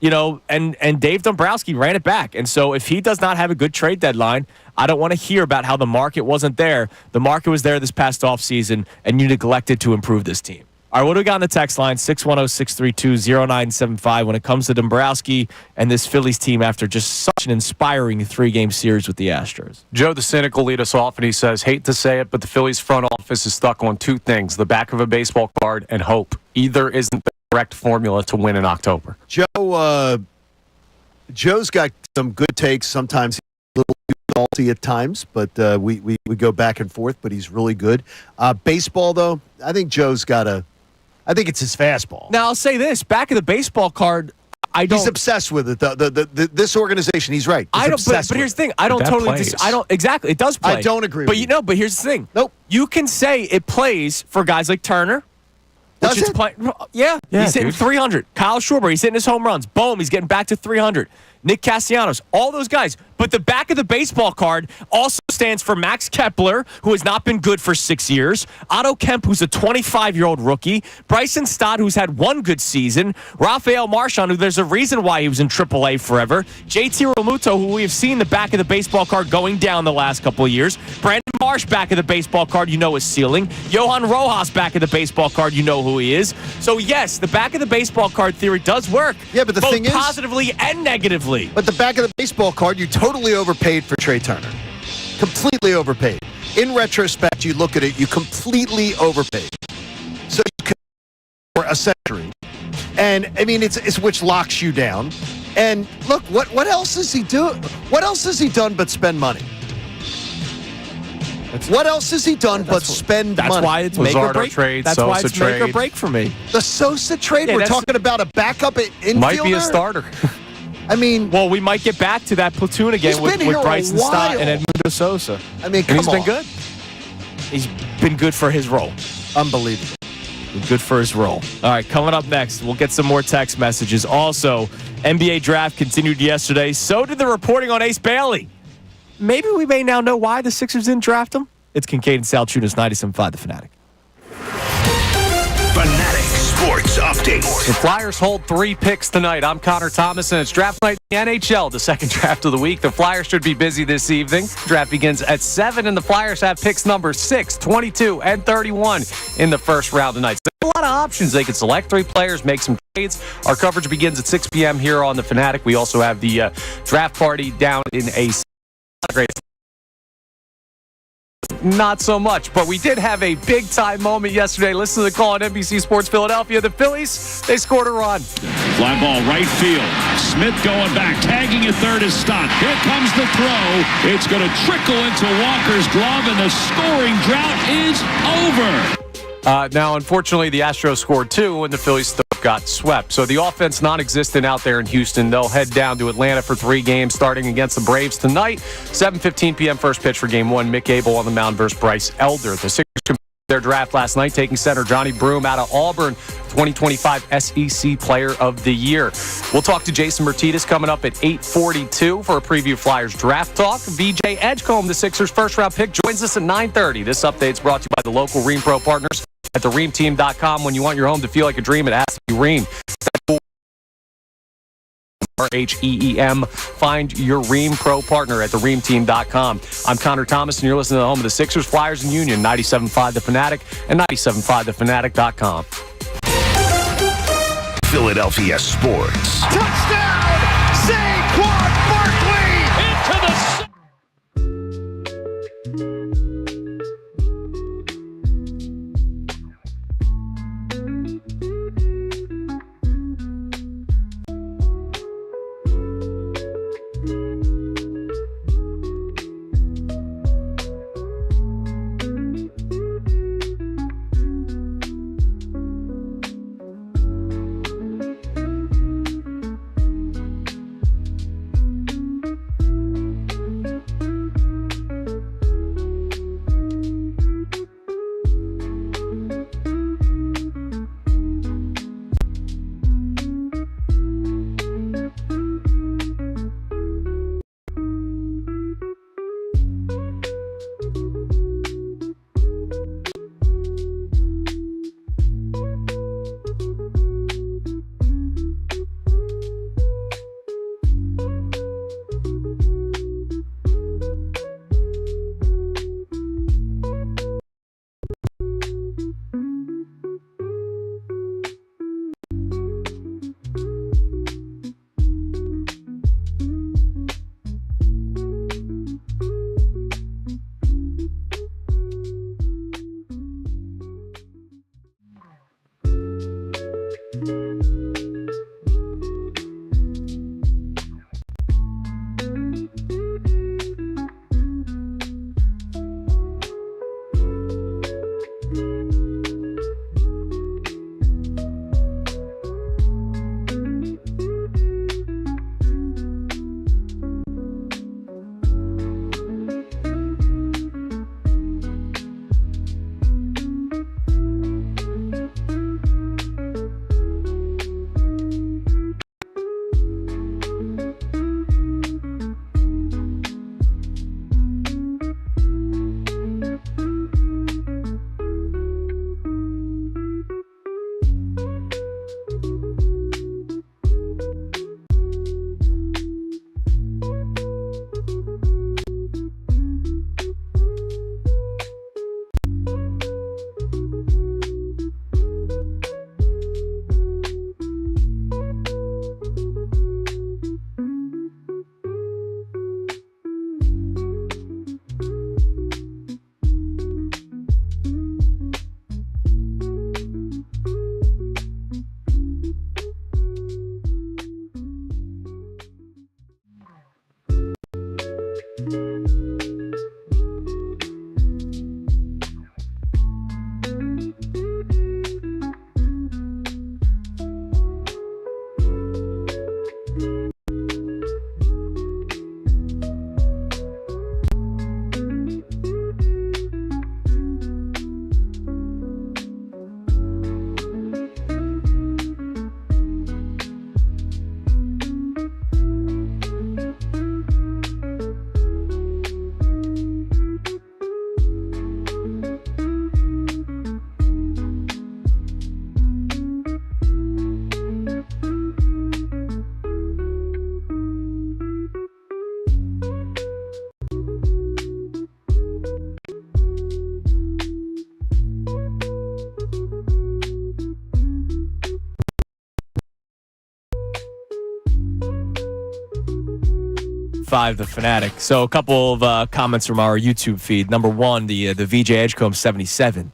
And Dave Dombrowski ran it back. And so if he does not have a good trade deadline, I don't want to hear about how the market wasn't there. The market was there this past offseason, and you neglected to improve this team. All right, what do we got on the text line? 610-632-0975 when it comes to Dombrowski and this Phillies team after just such an inspiring 3-game series with the Astros. Joe the Cynic will lead us off, and he says, hate to say it, but the Phillies front office is stuck on two things, the back of a baseball card and hope. Either isn't the correct formula to win in October. Joe's got some good takes. Sometimes he's a little too salty at times, but we go back and forth, but he's really good. Baseball, though, I think Joe's got I think it's his fastball. Now, I'll say this. Back of the baseball card, He's obsessed with it. This organization, he's right. But here's the thing. I don't exactly. It does play. I don't agree but with But here's the thing. Nope. You can say it plays for guys like Turner. Does it? Yeah, he's hitting 300. Kyle Schwarber, he's hitting his home runs. Boom, he's getting back to 300. Nick Castellanos, all those guys. But the back of the baseball card also stands for Max Kepler, who has not been good for 6 years. Otto Kemp, who's a 25-year-old rookie. Bryson Stott, who's had one good season. Rafael Marchand, who there's a reason why he was in AAA forever. JT Realmuto, who we have seen the back of the baseball card going down the last couple of years. Brandon Marsh, back of the baseball card, you know his ceiling. Johan Rojas, back of the baseball card, you know who he is. So, yes, the back of the baseball card theory does work. Yeah, but the both thing is, positively and negatively. But the back of the baseball card, you totally overpaid for Trey Turner. Completely overpaid. In retrospect, you look at it, you completely overpaid. So you could for a century. And, I mean, it's which locks you down. And, look, what else is he doing? What else has he done but spend money? What else has he done but spend money? That's why it's make or break. That's why it's make or break for me. The Sosa trade? We're talking about a backup infielder? Might be a starter. I mean, well, we might get back to that platoon again with Bryson Stott and Edmundo Sosa. I mean, he's been good. He's been good for his role. Unbelievable. Good for his role. All right, coming up next, we'll get some more text messages. Also, NBA draft continued yesterday. So did the reporting on Ace Bailey. Maybe we may now know why the Sixers didn't draft him. It's Kincade Salciunas, 97.5 The Fanatic. Fanatic Sports Update. The Flyers hold 3 picks tonight. I'm Connor Thomas, and it's draft night in the NHL, the second draft of the week. The Flyers should be busy this evening. Draft begins at 7, and the Flyers have picks number 6, 22, and 31 in the first round tonight. So there's a lot of options. They can select 3 players, make some trades. Our coverage begins at 6 p.m. here on the Fanatic. We also have the draft party down in a great. Not so much, but we did have a big-time moment yesterday. Listen to the call on NBC Sports Philadelphia. The Phillies, they scored a run. Fly ball right field. Smith going back. Tagging at third is Stott. Here comes the throw. It's going to trickle into Walker's glove, and the scoring drought is over. Now, unfortunately, the Astros scored 2, and the Phillies still got swept. So the offense non-existent out there in Houston. They'll head down to Atlanta for 3 games, starting against the Braves tonight. 7:15 p.m. first pitch for Game 1. Mick Abel on the mound versus Bryce Elder. The Sixers their draft last night, taking center Johnny Broome out of Auburn, 2025 SEC Player of the Year. We'll talk to Jason Martinez coming up at 8:42 for a preview of Flyers draft talk. VJ Edgecombe, the Sixers' first-round pick, joins us at 9:30. This update's brought to you by the local Ream Pro partners at thereamteam.com. When you want your home to feel like a dream, it has to be Ream. RHEEM. Find your Ream Pro partner at thereamteam.com. I'm Connor Thomas, and you're listening to the home of the Sixers, Flyers, and Union, 97.5 The Fanatic and 97.5thefanatic.com. Philadelphia sports. Touchdown! Saquon Barkley into the... 5 The Fanatic. So a couple of comments from our YouTube feed. Number one, the VJ Edgecombe 77.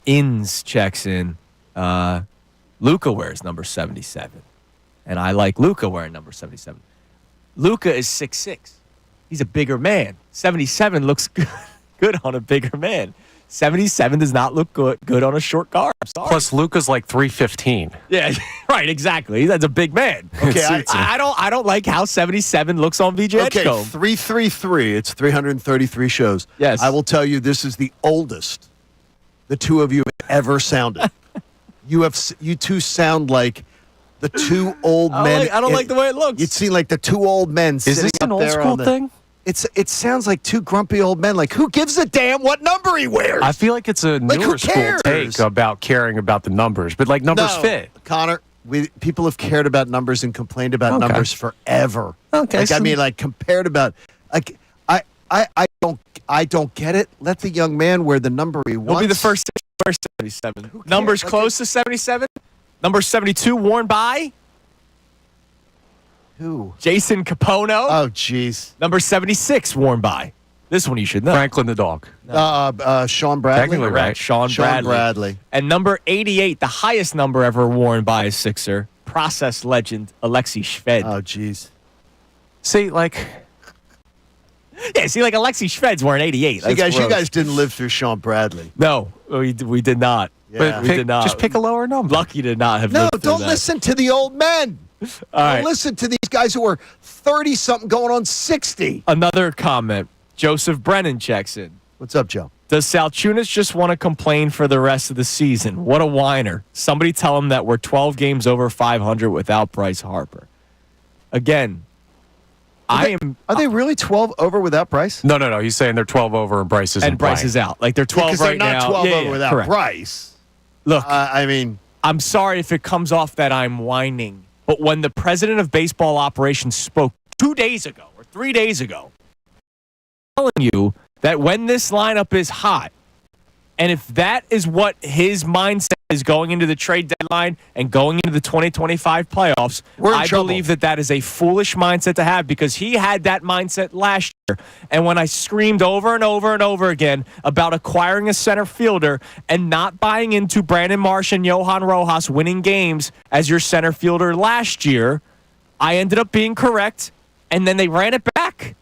Inns checks in. Luka wears number 77. And I like Luka wearing number 77. Luka is 6'6". He's a bigger man. 77 looks good on a bigger man. 77 does not look good on a short guard. Sorry. Plus, Luka's like 315. Yeah, right, exactly. That's a big man. Okay, I don't like how 77 looks on VJ Okay, Edgecombe. 333. It's 333 shows. Yes. I will tell you this is the oldest the two of you have ever sounded. You two sound like the two old men. I don't like the way it looks. You'd see like the two old men Is sitting this up an old there school on the, thing? It sounds like two grumpy old men. Like, who gives a damn what number he wears? I feel like it's a Like, who newer school cares? take about caring about the numbers, but like numbers fit. Connor, people have cared about numbers and complained about numbers forever. Okay, Like, so- I mean, like, compared about, like, I don't get it. Let the young man wear the number he wants. He'll be the first 77. Numbers Like, close to 77. Number 72 worn by Who? Jason Capono. Oh, jeez. Number 76 worn by. This one you should know. Franklin the dog. Sean Bradley. Technically right. Sean Bradley. And number 88, the highest number ever worn by a Sixer, process legend Alexei Shved. Oh, jeez. See, like, like Alexei Shved's wearing 88. You That's guys, gross. didn't live through Sean Bradley. No, we did not. Yeah. We did not. just pick a lower number. Lucky to not have No, lived through don't that. listen to the old men. All right. Don't listen to these guys who are 30-something going on 60. Another comment. Joseph Brennan checks in. What's up, Joe? Does Salciunas just want to complain for the rest of the season? What a whiner. Somebody tell him that we're 12 games over 500 without Bryce Harper. Again, Are they really 12 over without Bryce? No. He's saying they're 12 over and Bryce isn't And Bryce playing. is out. Like they're 12 Because right they're not now. 12 Yeah, over without correct. Bryce. Look, I mean, I'm sorry if it comes off that I'm whining, but when the president of baseball operations spoke 2 days ago or 3 days ago, I'm telling you that when this lineup is hot, and if that is what his mindset is going into the trade deadline and going into the 2025 playoffs, We're in I trouble. believe that is a foolish mindset to have because he had that mindset last year. And when I screamed over and over and over again about acquiring a center fielder and not buying into Brandon Marsh and Johan Rojas winning games as your center fielder last year, I ended up being correct, and then they ran it back.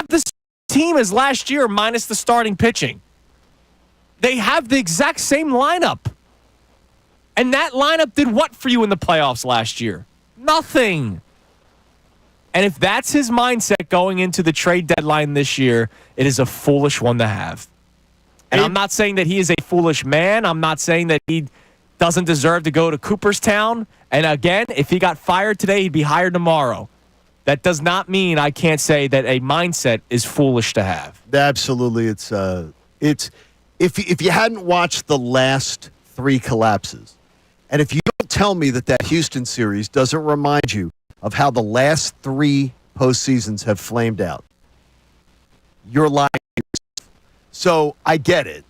Have the team as last year minus the starting pitching. They have the exact same lineup. And that lineup did what for you in the playoffs last year? Nothing. And if that's his mindset going into the trade deadline this year, it is a foolish one to have. And I'm not saying that he is a foolish man. I'm not saying that he doesn't deserve to go to Cooperstown. And again, if he got fired today, he'd be hired tomorrow. That does not mean I can't say that a mindset is foolish to have. absolutely. It's if you hadn't watched the last 3 collapses, and if you don't tell me that Houston series doesn't remind you of how the last 3 postseasons have flamed out, you're lying. So I get it.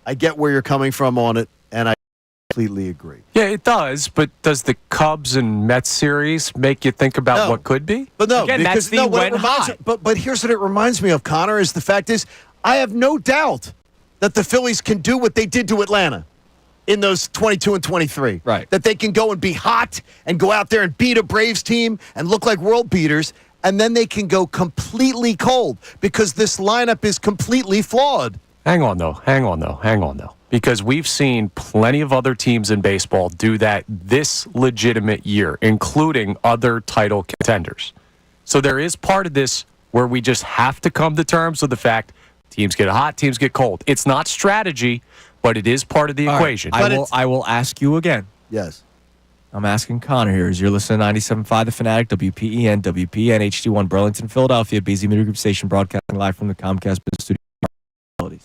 I get where you're coming from on it, and I completely agree. Yeah, it does. But does the Cubs and Mets series make you think about No. what could be? But no, Again, because that's the what it when reminds high. but here's what it reminds me of, Connor, is the fact is I have no doubt that the Phillies can do what they did to Atlanta in those 22 and 23. Right. That they can go and be hot and go out there and beat a Braves team and look like world beaters, and then they can go completely cold because this lineup is completely flawed. Hang on, though. Because we've seen plenty of other teams in baseball do that this legitimate year, including other title contenders. So there is part of this where we just have to come to terms with the fact teams get hot, teams get cold. It's not strategy, but it is part of the equation. I will ask you again. Yes. I'm asking Connor here as you're listening to 97.5 The Fanatic, WPEN, WPN, HD1 Burlington, Philadelphia, BZ Media Group Station, broadcasting live from the Comcast Business Studio.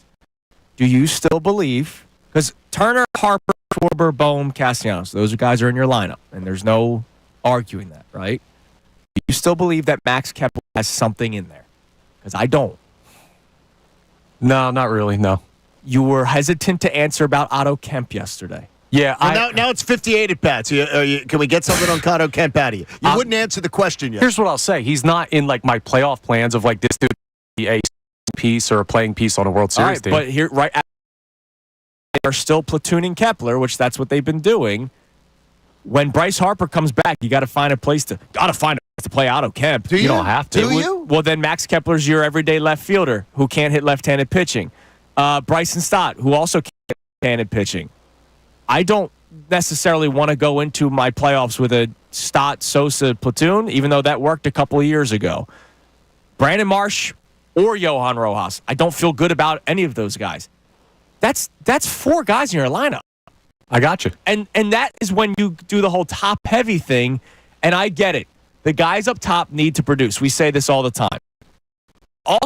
Do you still believe, because Turner, Harper, Schwarber, Bohm, Castellanos, those guys are in your lineup, and there's no arguing that, right? Do you still believe that Max Kepler has something in there? Because I don't. No, not really, no. You were hesitant to answer about Otto Kemp yesterday. Yeah, Now it's 58 at bats. Can we get something on Otto Kemp out of you? You wouldn't answer the question yet. here's what I'll say. He's not in like my playoff plans of like this dude be a piece or a playing piece on a World All Series right, team. but here, right, they are still platooning Kepler, which that's what they've been doing. When Bryce Harper comes back, you got to find a place to play Otto Kemp. Do you? don't have to. Do It would- you? Well, then Max Kepler's your everyday left fielder who can't hit left-handed pitching. Bryson Stott, who also can't hit left-handed pitching. I don't necessarily want to go into my playoffs with a Stott-Sosa platoon, even though that worked a couple of years ago. Brandon Marsh or Johan Rojas. I don't feel good about any of those guys. That's 4 guys in your lineup. I got you. And that is when you do the whole top-heavy thing, and I get it. The guys up top need to produce. We say this all the time. All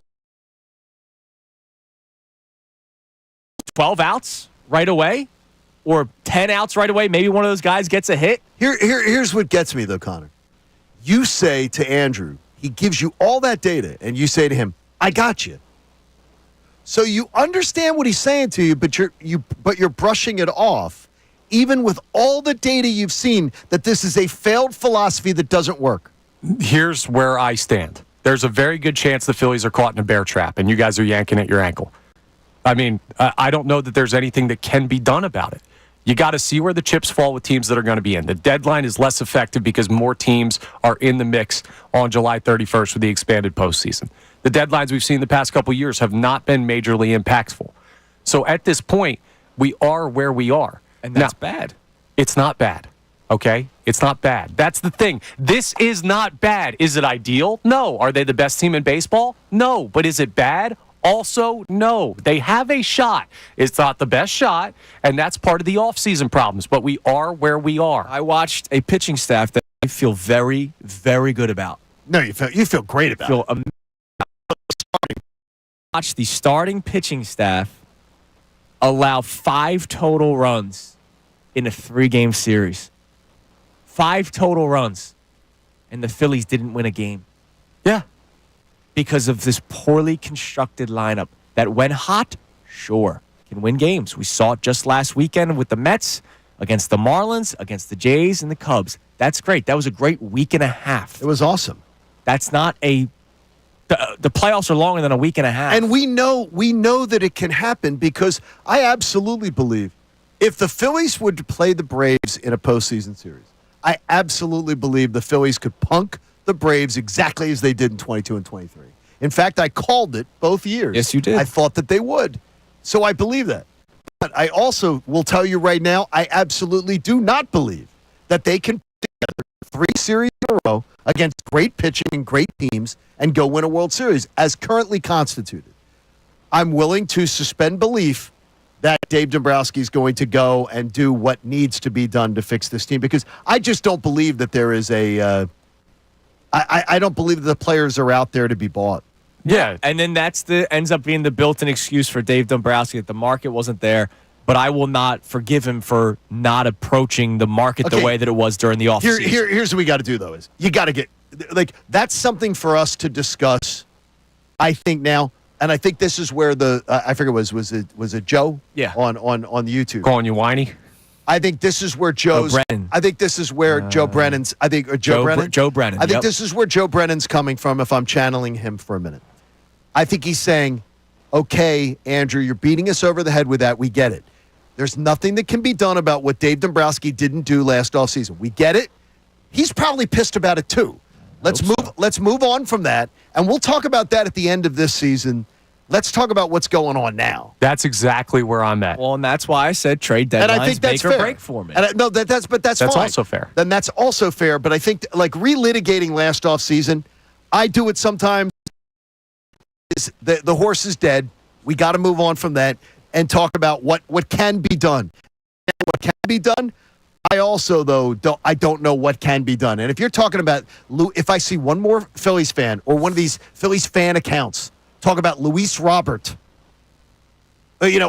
12 outs right away or 10 outs right away, maybe one of those guys gets a hit. Here's what gets me, though, Connor. You say to Andrew, he gives you all that data, and you say to him, I got you. So you understand what he's saying to you, but you're brushing it off, even with all the data you've seen, that this is a failed philosophy that doesn't work. Here's where I stand. There's a very good chance the Phillies are caught in a bear trap, and you guys are yanking at your ankle. I mean, I don't know that there's anything that can be done about it. You got to see where the chips fall with teams that are going to be in. The deadline is less effective because more teams are in the mix on July 31st with the expanded postseason. The deadlines we've seen the past couple of years have not been majorly impactful. So at this point, we are where we are. And that's now, bad. It's not bad, okay? It's not bad. That's the thing. This is not bad. Is it ideal? No. Are they the best team in baseball? No. But is it bad? Also, no. They have a shot. It's not the best shot, and that's part of the offseason problems, but we are where we are. I watched a pitching staff that I feel very, very good about. No, you feel great about it. Watch the starting pitching staff allow 5 total runs in a 3-game series. 5 total runs, and the Phillies didn't win a game. Yeah. Because of this poorly constructed lineup that when hot, sure, can win games. We saw it just last weekend with the Mets, against the Marlins, against the Jays, and the Cubs. That's great. That was a great week and a half. It was awesome. That's not a... The playoffs are longer than a week and a half. And we know that it can happen because I absolutely believe if the Phillies would play the Braves in a postseason series, I absolutely believe the Phillies could punk the Braves exactly as they did in 22 and 23. In fact, I called it both years. Yes, you did. I thought that they would. So I believe that. But I also will tell you right now, I absolutely do not believe that they can put together 3 series in a row against great pitching and great teams and go win a World Series as currently constituted. I'm willing to suspend belief that Dave Dombrowski is going to go and do what needs to be done to fix this team because I just don't believe that there is a I don't believe that the players are out there to be bought. Yeah, and then ends up being the built-in excuse for Dave Dombrowski that the market wasn't there. But I will not forgive him for not approaching the market the way that it was during the offseason. Here's what we got to do though: is you got to get that's something for us to discuss. I think now, and I think this is where the I forget was it Joe? Yeah. On the YouTube Calling you whiny. I think this is where Joe Brennan. I think this is where Joe Brennan's. I think Joe Brennan. Joe Brennan. I think this is where Joe Brennan's coming from. If I'm channeling him for a minute, I think he's saying, "Okay, Andrew, you're beating us over the head with that. We get it. There's nothing that can be done about what Dave Dombrowski didn't do last offseason. We get it. He's probably pissed about it too. Let's move on from that, and we'll talk about that at the end of this season." Let's talk about what's going on now. That's exactly where I'm at. Well, and that's why I said trade deadlines and I think that's make fair. or break for me. And that's fine. That's also fair. Then that's also fair. But I think like relitigating last offseason, I do it sometimes. The horse is dead. We got to move on from that and talk about what can be done. And what can be done? I also though don't know what can be done. And if you're talking about if I see one more Phillies fan or one of these Phillies fan accounts talk about Luis Robert, or you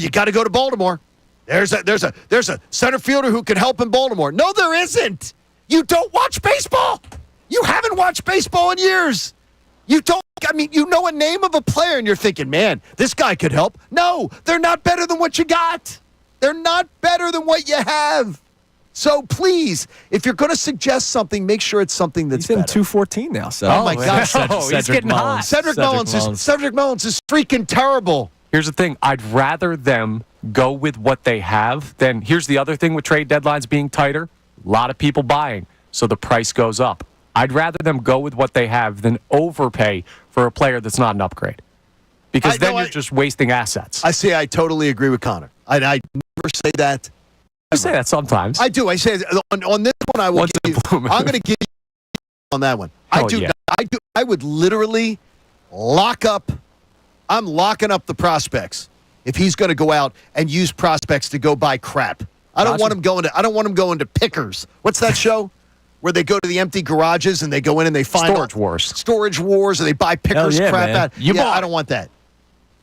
got to go to Baltimore. There's a center fielder who can help in Baltimore. No, there isn't. You don't watch baseball. You haven't watched baseball in years. You don't. I mean, you know a name of a player, and you're thinking, man, this guy could help. No, they're not better than what you got. They're not better than what you have. So please, if you're going to suggest something, make sure it's something that's He's in better. 214 now. So. Oh my gosh, he's getting hot. Cedric Mullins is freaking terrible. Here's the thing. I'd rather them go with what they have than, here's the other thing with trade deadlines being tighter, a lot of people buying, so the price goes up. I'd rather them go with what they have than overpay for a player that's not an upgrade. Because then you're just wasting assets. I totally agree with Connor. I never say that. You say that sometimes. I do. I say on this one. I will. I'm going to give you on that one. I do. Yeah. I would literally lock up. I'm locking up the prospects if he's going to go out and use prospects to go buy crap. I don't want him going to Pickers. What's that show where they go to the empty garages and they go in and they find Storage Wars, and they buy Pickers crap man. out. I don't want that.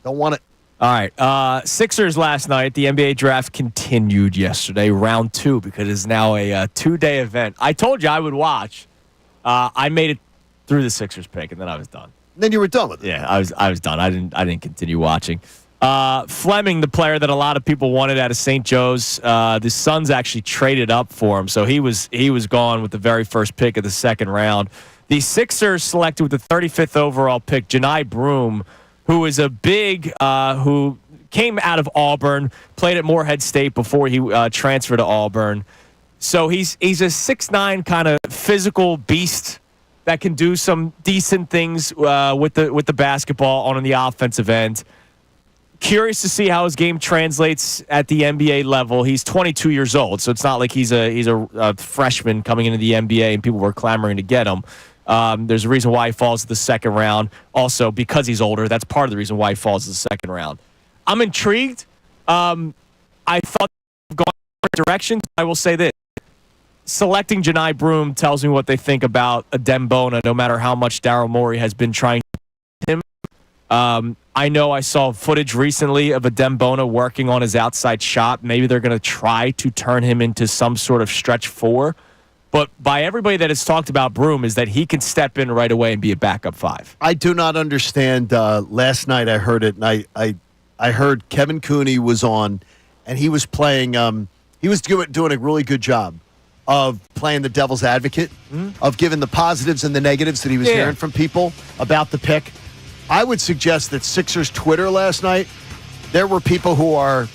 Don't want it. All right. Sixers last night. The NBA draft continued yesterday, round 2, because it's now a 2-day event. I told you I would watch. I made it through the Sixers pick, and then I was done. Then you were done with it. Yeah, I was done. I didn't continue watching. Fleming, the player that a lot of people wanted out of St. Joe's, the Suns actually traded up for him, so he was gone with the very first pick of the second round. The Sixers selected with the 35th overall pick Janai Broome, who is a big who came out of Auburn, played at Morehead State before he transferred to Auburn. So he's a 6'9" kind of physical beast that can do some decent things with the basketball on the offensive end. Curious to see how his game translates at the NBA level. He's 22 years old, so it's not like he's a freshman coming into the NBA and people were clamoring to get him. There's a reason why he falls to the second round. Also, because he's older, that's part of the reason why he falls to the second round. I'm intrigued. I thought going in different directions. I will say this. Selecting Janai Broome tells me what they think about Adem Bona, no matter how much Daryl Morey has been trying to him. I know I saw footage recently of Adem Bona working on his outside shot. Maybe they're going to try to turn him into some sort of stretch 4. But by everybody that has talked about Broome is that he can step in right away and be a backup 5. I do not understand. Last night I heard it, and I heard Kevin Cooney was on, and he was playing. He was doing a really good job of playing the devil's advocate, of giving the positives and the negatives that he was hearing from people about the pick. I would suggest that Sixers Twitter last night, there were people who are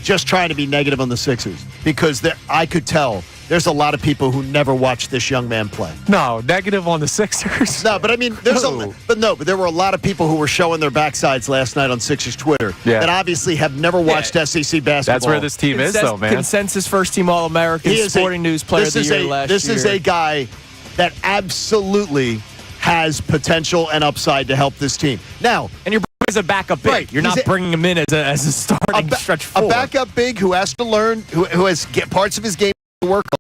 just trying to be negative on the Sixers, because I could tell there's a lot of people who never watched this young man play. No, negative on the Sixers. No, but I mean, but there were a lot of people who were showing their backsides last night on Sixers Twitter that obviously have never watched SEC basketball. That's where this team is, though, man. Consensus first-team All-American, Sporting News Player of the Year last year. This is a guy that absolutely has potential and upside to help this team. Now, and you're as a backup big. Right. You're not bringing him in as a starting stretch 4. A backup big who has to learn, who has parts of his game to work on.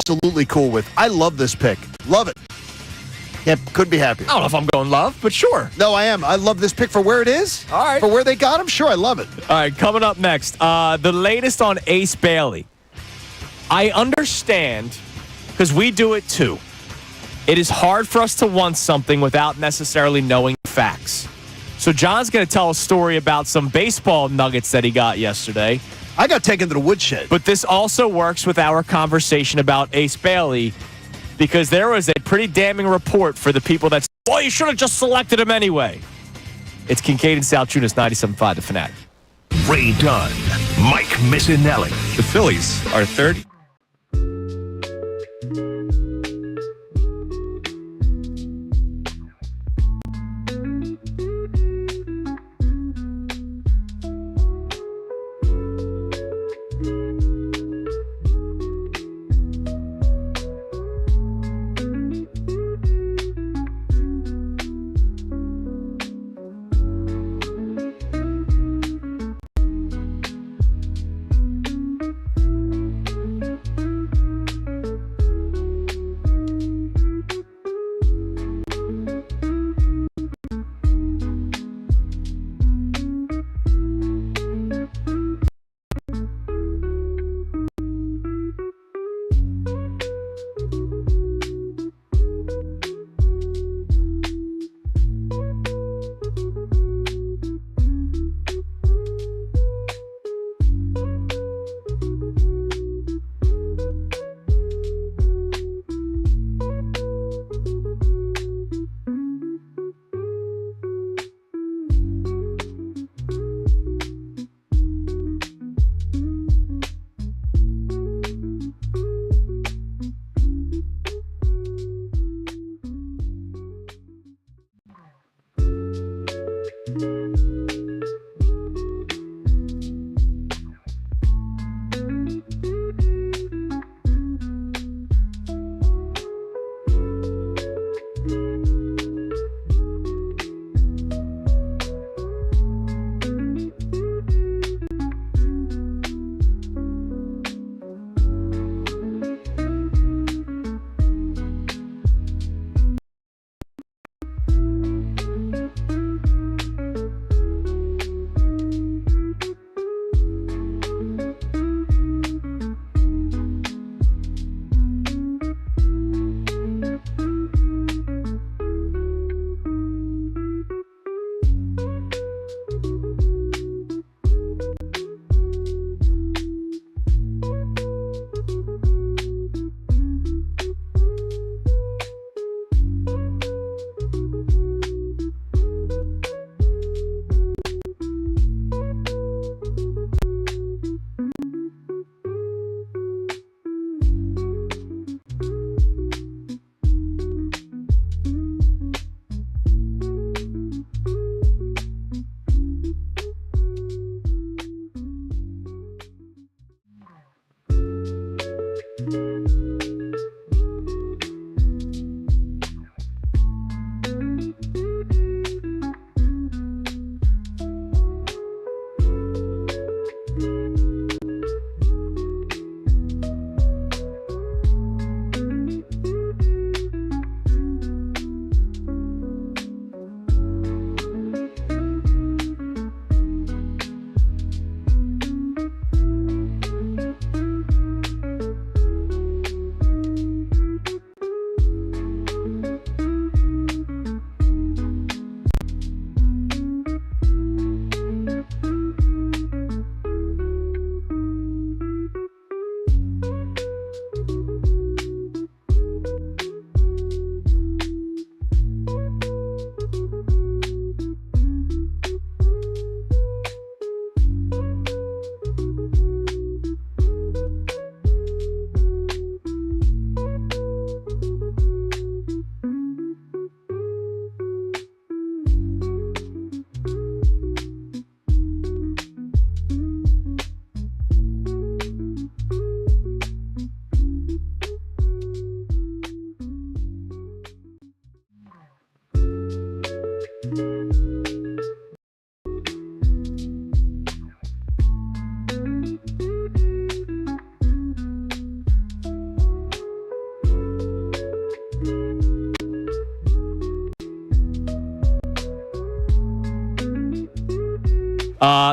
Absolutely cool with. I love this pick. Love it. Yeah, couldn't be happier. I don't know if I'm going love, but sure. No, I am. I love this pick for where it is. All right. For where they got him, sure, I love it. All right, coming up next, the latest on Ace Bailey. I understand, because we do it too. It is hard for us to want something without necessarily knowing facts. So John's going to tell a story about some baseball nuggets that he got yesterday. I got taken to the woodshed. But this also works with our conversation about Ace Bailey, because there was a pretty damning report for the people that, well, you should have just selected him anyway. It's Kincade and Salciunas, 97.5, The Fanatic. Ray Dunn, Mike Missanelli. The Phillies are third.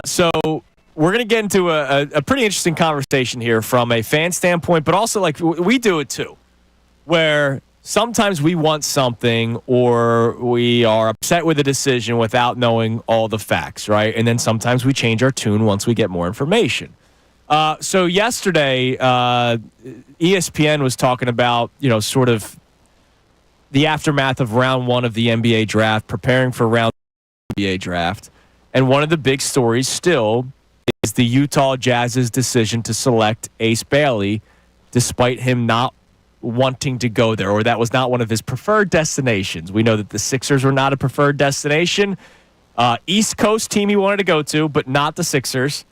So we're going to get into a pretty interesting conversation here from a fan standpoint, but also like we do it too, where sometimes we want something or we are upset with a decision without knowing all the facts, right? And then sometimes we change our tune once we get more information. So yesterday, ESPN was talking about, sort of the aftermath of round one of the NBA draft, preparing for round NBA draft. And one of the big stories still is the Utah Jazz's decision to select Ace Bailey, despite him not wanting to go there, or that was not one of his preferred destinations. We know that the Sixers were not a preferred destination. East Coast team he wanted to go to, but not the Sixers.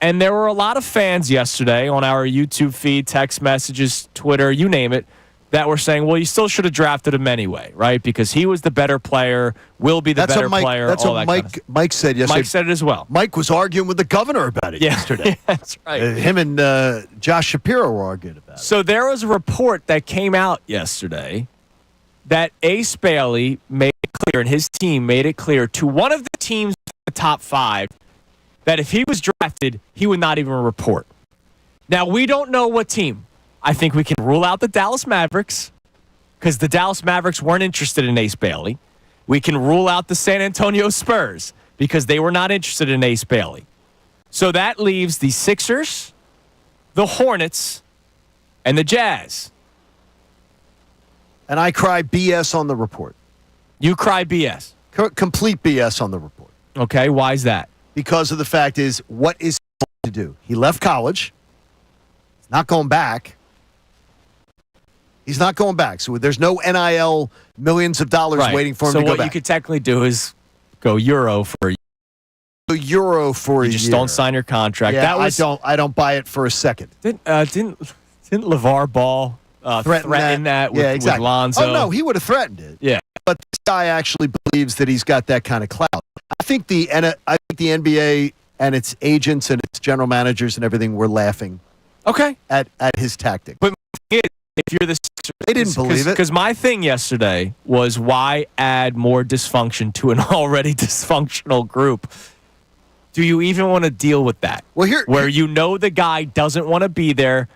And there were a lot of fans yesterday on our YouTube feed, text messages, Twitter, you name it, that were saying, well, you still should have drafted him anyway, right? Because he was the better player, will be the better player. That's all what that Mike said yesterday. Mike said it as well. Mike was arguing with the governor about it yesterday. That's right. Him and Josh Shapiro were arguing about it. So there was a report that came out yesterday that Ace Bailey made it clear, and his team made it clear to one of the teams in the top five that if he was drafted, he would not even report. Now, we don't know what team. I think we can rule out the Dallas Mavericks because the Dallas Mavericks weren't interested in Ace Bailey. We can rule out the San Antonio Spurs because they were not interested in Ace Bailey. So that leaves the Sixers, the Hornets, and the Jazz. And I cry BS on the report. You cry BS. Complete BS on the report. Okay, why is that? Because of the fact is, what is he to do? He left college. He's not going back. He's not going back. So there's no NIL millions of dollars waiting for him to go back. So what you could technically do is go Euro for a year. Euro for a year. You just don't sign your contract. Yeah, that was, I don't buy it for a second. Didn't LeVar Ball threaten that with, exactly. with Lonzo? Oh, no, he would have threatened it. Yeah. But this guy actually believes that he's got that kind of clout. I think the NBA and its agents and its general managers and everything were laughing at his tactic. But if you're the Sixers, they didn't believe it. Because my thing yesterday was why add more dysfunction to an already dysfunctional group? Do you even want to deal with that? Well, where you know the guy doesn't want to be there.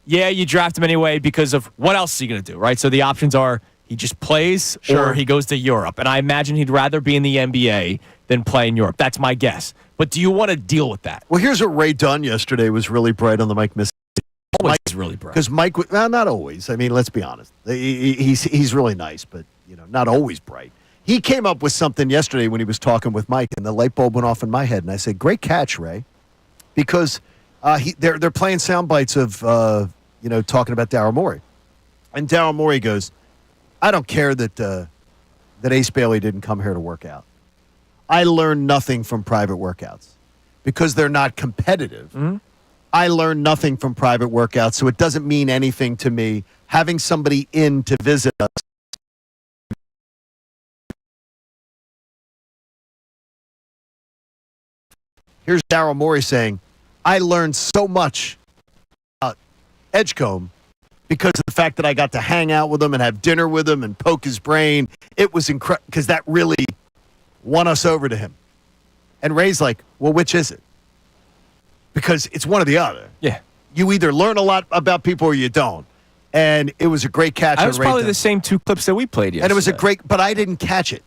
Yeah, you draft him anyway because of what else is he going to do, right? So the options are he just plays or he goes to Europe. And I imagine he'd rather be in the NBA than play in Europe. That's my guess. But do you want to deal with that? Well, here's what Ray Dunn yesterday was really bright on the Mike Missanelli. Always really bright. Because Mike, well, not always. I mean, let's be honest. He's really nice, but not always bright. He came up with something yesterday when he was talking with Mike, and the light bulb went off in my head. And I said, "Great catch, Ray," because they're playing sound bites of talking about Daryl Morey, and Daryl Morey goes, "I don't care that Ace Bailey didn't come here to work out. I learned nothing from private workouts because they're not competitive." Mm-hmm. I learned nothing from private workouts, so it doesn't mean anything to me having somebody in to visit us. Here's Daryl Morey saying, I learned so much about Edgecombe because of the fact that I got to hang out with him and have dinner with him and poke his brain. It was incredible because that really won us over to him. And Ray's like, well, which is it? Because it's one or the other. Yeah. You either learn a lot about people or you don't. And it was a great catch. That was probably the same two clips that we played yesterday. And it was a great, but I didn't catch it.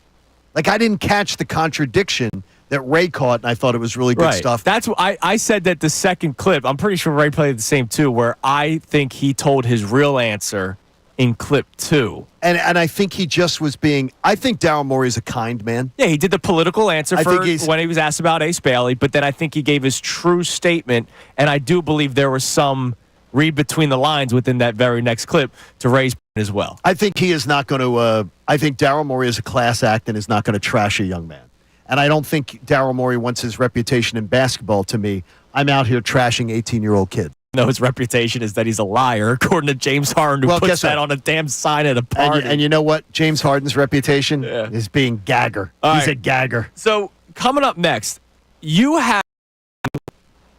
Like, I didn't catch the contradiction that Ray caught, and I thought it was really good stuff. That's what I said that the second clip, I'm pretty sure Ray played the same too, where I think he told his real answer in clip 2. And I think he just was I think Daryl Morey is a kind man. Yeah, he did the political answer when he was asked about Ace Bailey, but then I think he gave his true statement, and I do believe there was some read between the lines within that very next clip to Ray's point as well. I think he is not going to, I think Daryl Morey is a class act and is not going to trash a young man. And I don't think Daryl Morey wants his reputation in basketball to me. I'm out here trashing 18-year-old kids. No, his reputation is that he's a liar, according to James Harden, who puts that on a damn sign at a party. And you know what? James Harden's reputation is being gagger. He's a gagger. So coming up next, you have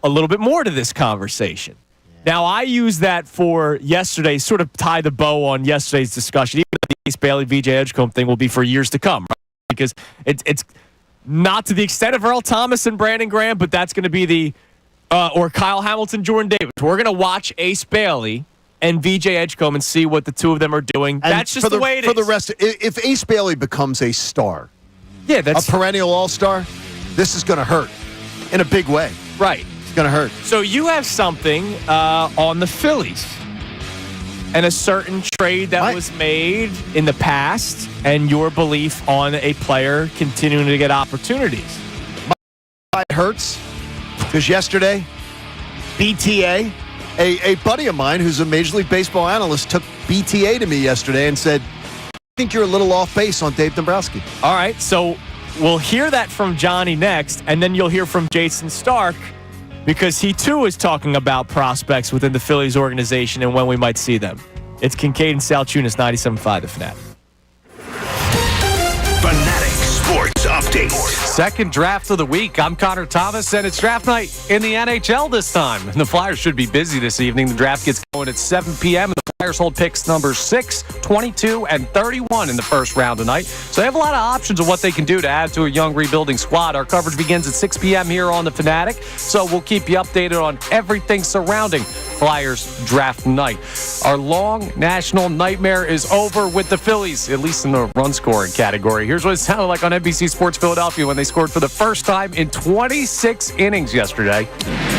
a little bit more to this conversation. Yeah. Now, I use that for yesterday, sort of tie the bow on yesterday's discussion. Even the Ace Bailey, VJ Edgecombe thing will be for years to come, right? Because it's not to the extent of Earl Thomas and Brandon Graham, but that's going to be or Kyle Hamilton, Jordan Davis. We're going to watch Ace Bailey and VJ Edgecombe and see what the two of them are doing. And that's just the way it is. For the rest, if Ace Bailey becomes a star, that's a perennial all-star, this is going to hurt in a big way. right. It's going to hurt. So you have something on the Phillies and a certain trade that was made in the past and your belief on a player continuing to get opportunities. It hurts because yesterday, BTA, a buddy of mine who's a Major League Baseball analyst, took BTA to me yesterday and said, I think you're a little off base on Dave Dombrowski. All right, so we'll hear that from Johnny next, and then you'll hear from Jason Stark because he too is talking about prospects within the Phillies organization and when we might see them. It's Kincade Salciunas, 97.5 The Fanatic. Fanatic Sports Update. Second draft of the week. I'm Connor Thomas, and it's draft night in the NHL this time. The Flyers should be busy this evening. The draft gets going at 7 p.m. The Flyers hold picks numbers 6, 22, and 31 in the first round tonight. So they have a lot of options of what they can do to add to a young rebuilding squad. Our coverage begins at 6 p.m. here on The Fanatic, so we'll keep you updated on everything surrounding Flyers draft night. Our long national nightmare is over with the Phillies, at least in the run scoring category. Here's what it sounded like on NBC Sports Philadelphia when they scored for the first time in 26 innings yesterday.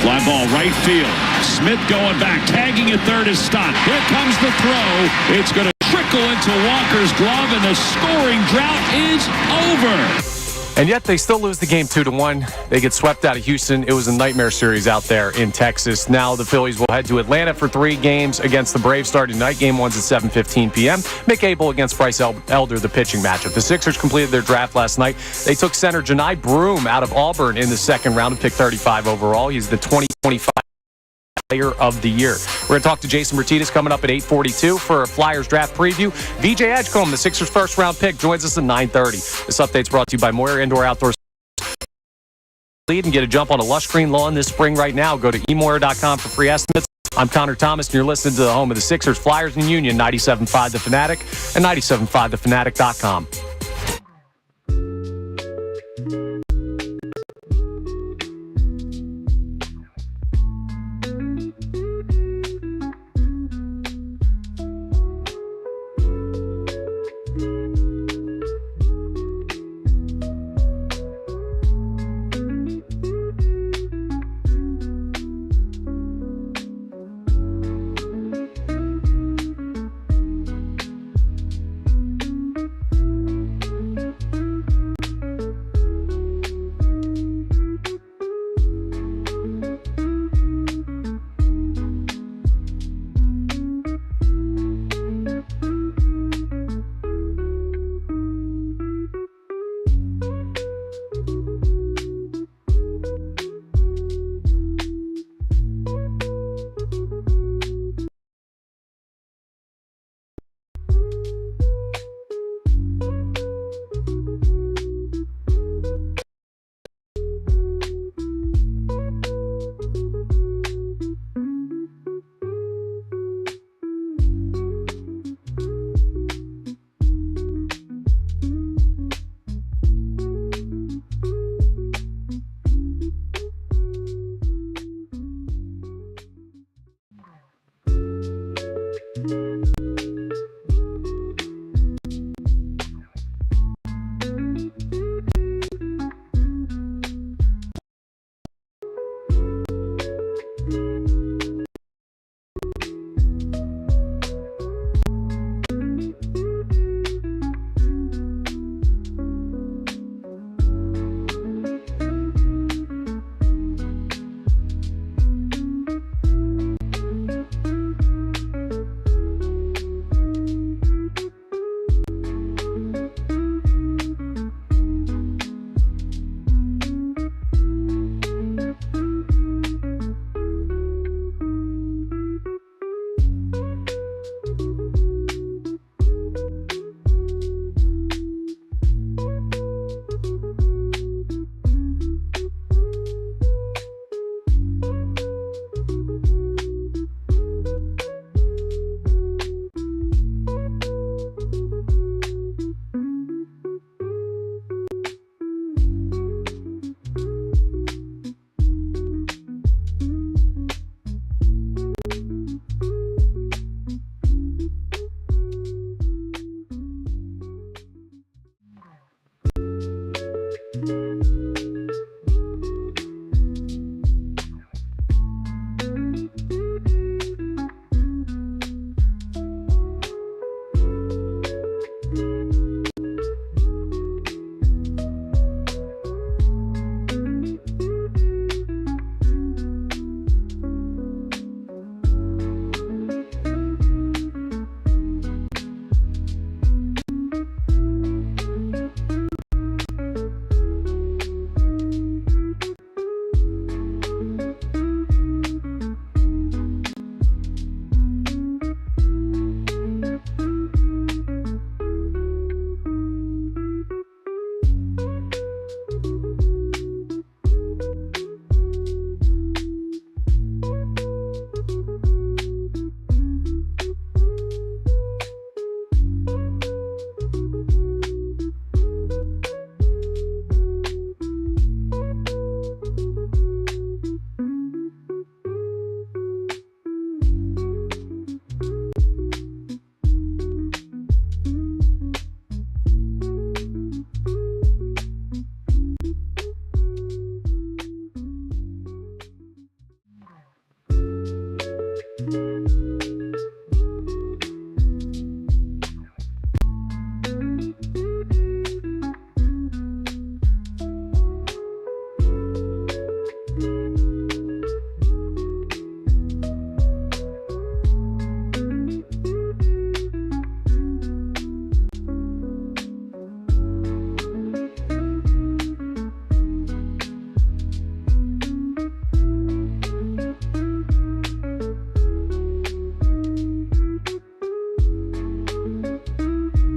Fly ball right field. Smith going back, tagging at third is Stott. Here comes the throw. It's going to trickle into Walker's glove, and the scoring drought is over. And yet they still lose the game 2-1. They get swept out of Houston. It was a nightmare series out there in Texas. Now the Phillies will head to Atlanta for 3 games against the Braves starting tonight. Game 1's at 7:15 p.m. Mick Abel against Bryce Elder, the pitching matchup. The Sixers completed their draft last night. They took center Janai Broom out of Auburn in the second round and picked 35 overall. He's the 2025 Player of the Year. We're going to talk to Jason Martinez coming up at 8:42 for a Flyers draft preview. VJ Edgecombe, the Sixers' first-round pick, joins us at 9:30. This update's brought to you by Moyer Indoor Outdoor. Lead and get a jump on a lush green lawn this spring right now. Go to eMoyer.com for free estimates. I'm Connor Thomas, and you're listening to the home of the Sixers, Flyers, and Union, 97.5 The Fanatic and 97.5thefanatic.com.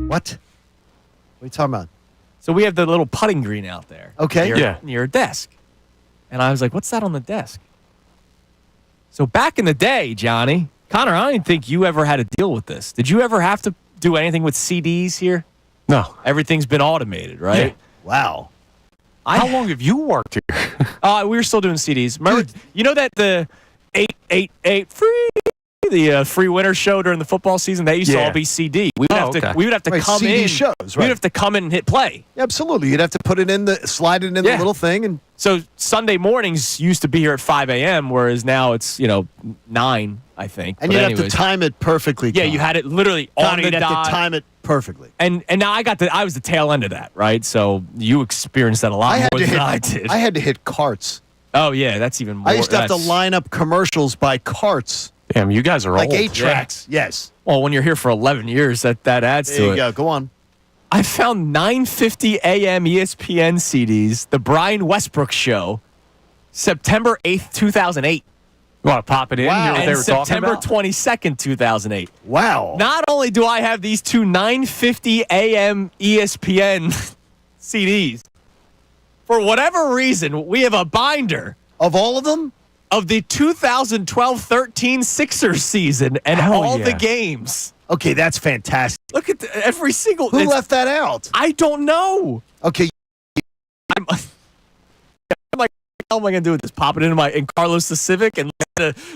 What? What are you talking about? So we have the little putting green out there. Okay. Near a desk. And I was like, what's that on the desk? So back in the day, Johnny, Connor, I don't think you ever had to deal with this. Did you ever have to do anything with CDs here? No. Everything's been automated, right? Wow. How long have you worked here? We were still doing CDs. Remember, you know that the 888 free, the free winter show during the football season, they used to all be CD. We would have to Right, come CD in. shows, We'd right. have to come in and hit play. Absolutely. You'd have to put it in slide it in the little thing, and So Sunday mornings used to be here at 5 a.m., whereas now it's 9, I think. and But you'd anyways, have to time it perfectly. Yeah, you had it literally on Connor, the you'd have dot. to time it perfectly. And now I was the tail end of that, right? So you experienced that a lot more than I did. I had to hit carts. Oh yeah, that's even more. I used to have to that's- line up commercials by carts, Damn, you guys are like old. 8 tracks. Yes. Well, when you're here for 11 years, that adds There to you it. go. Go on. I found 9:50 a.m. ESPN CDs, the Brian Westbrook Show, September 8th, 2008, You want to pop it in? Wow. Hear what and they were talking September about? 22nd, 2008. Wow. Not only do I have these two 9:50 a.m. ESPN CDs, for whatever reason, we have a binder Of all of them? of the 2012-13 Sixers season and Hell all the yeah. games. Okay, that's fantastic. Look at every single. Who left that out? I don't know. Okay, I'm like, how am I gonna do with this? Pop it in Carlos the Civic and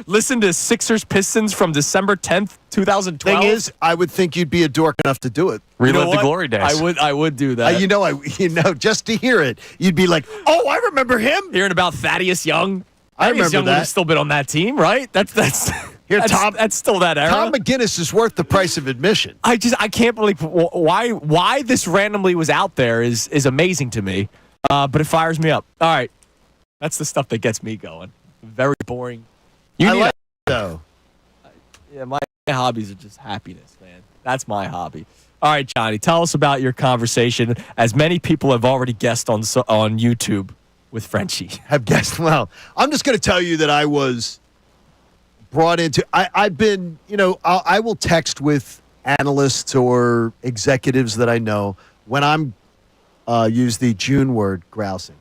listen to Sixers Pistons from December 10th, 2012. thing is, I would think you'd be a dork enough to do it. You know Relive the what? glory days. I would do that. Just to hear it, you'd be like, "Oh, I remember him." Hearing about Thaddeus Young. I Thaddeus remember Young would that. have still been on that team, right? That's Here, that's, Tom- That's still that era. Tom McGinnis is worth the price of admission. I can't believe why this randomly was out there is amazing to me. But it fires me up. All right, that's the stuff that gets me going. Very boring. I like it, though. Yeah, my hobbies are just happiness, man. That's my hobby. All right, Johnny, tell us about your conversation, as many people have already guessed on YouTube with Frenchie. Have guessed well. I'm just going to tell you that I was brought into. I've been, I will text with analysts or executives that I know when I'm use the June word grousing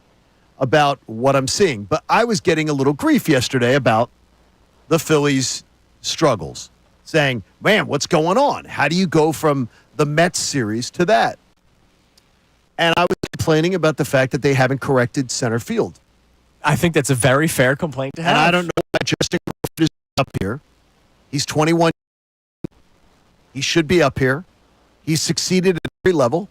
about what I'm seeing. But I was getting a little grief yesterday about the Phillies' struggles, saying, "Man, what's going on? How do you go from the Mets series to that?" And I was complaining about the fact that they haven't corrected center field. I think that's a very fair complaint to have. And I don't know why Justin Crawford is up here. He's 21. He should be up here. He's succeeded at every level.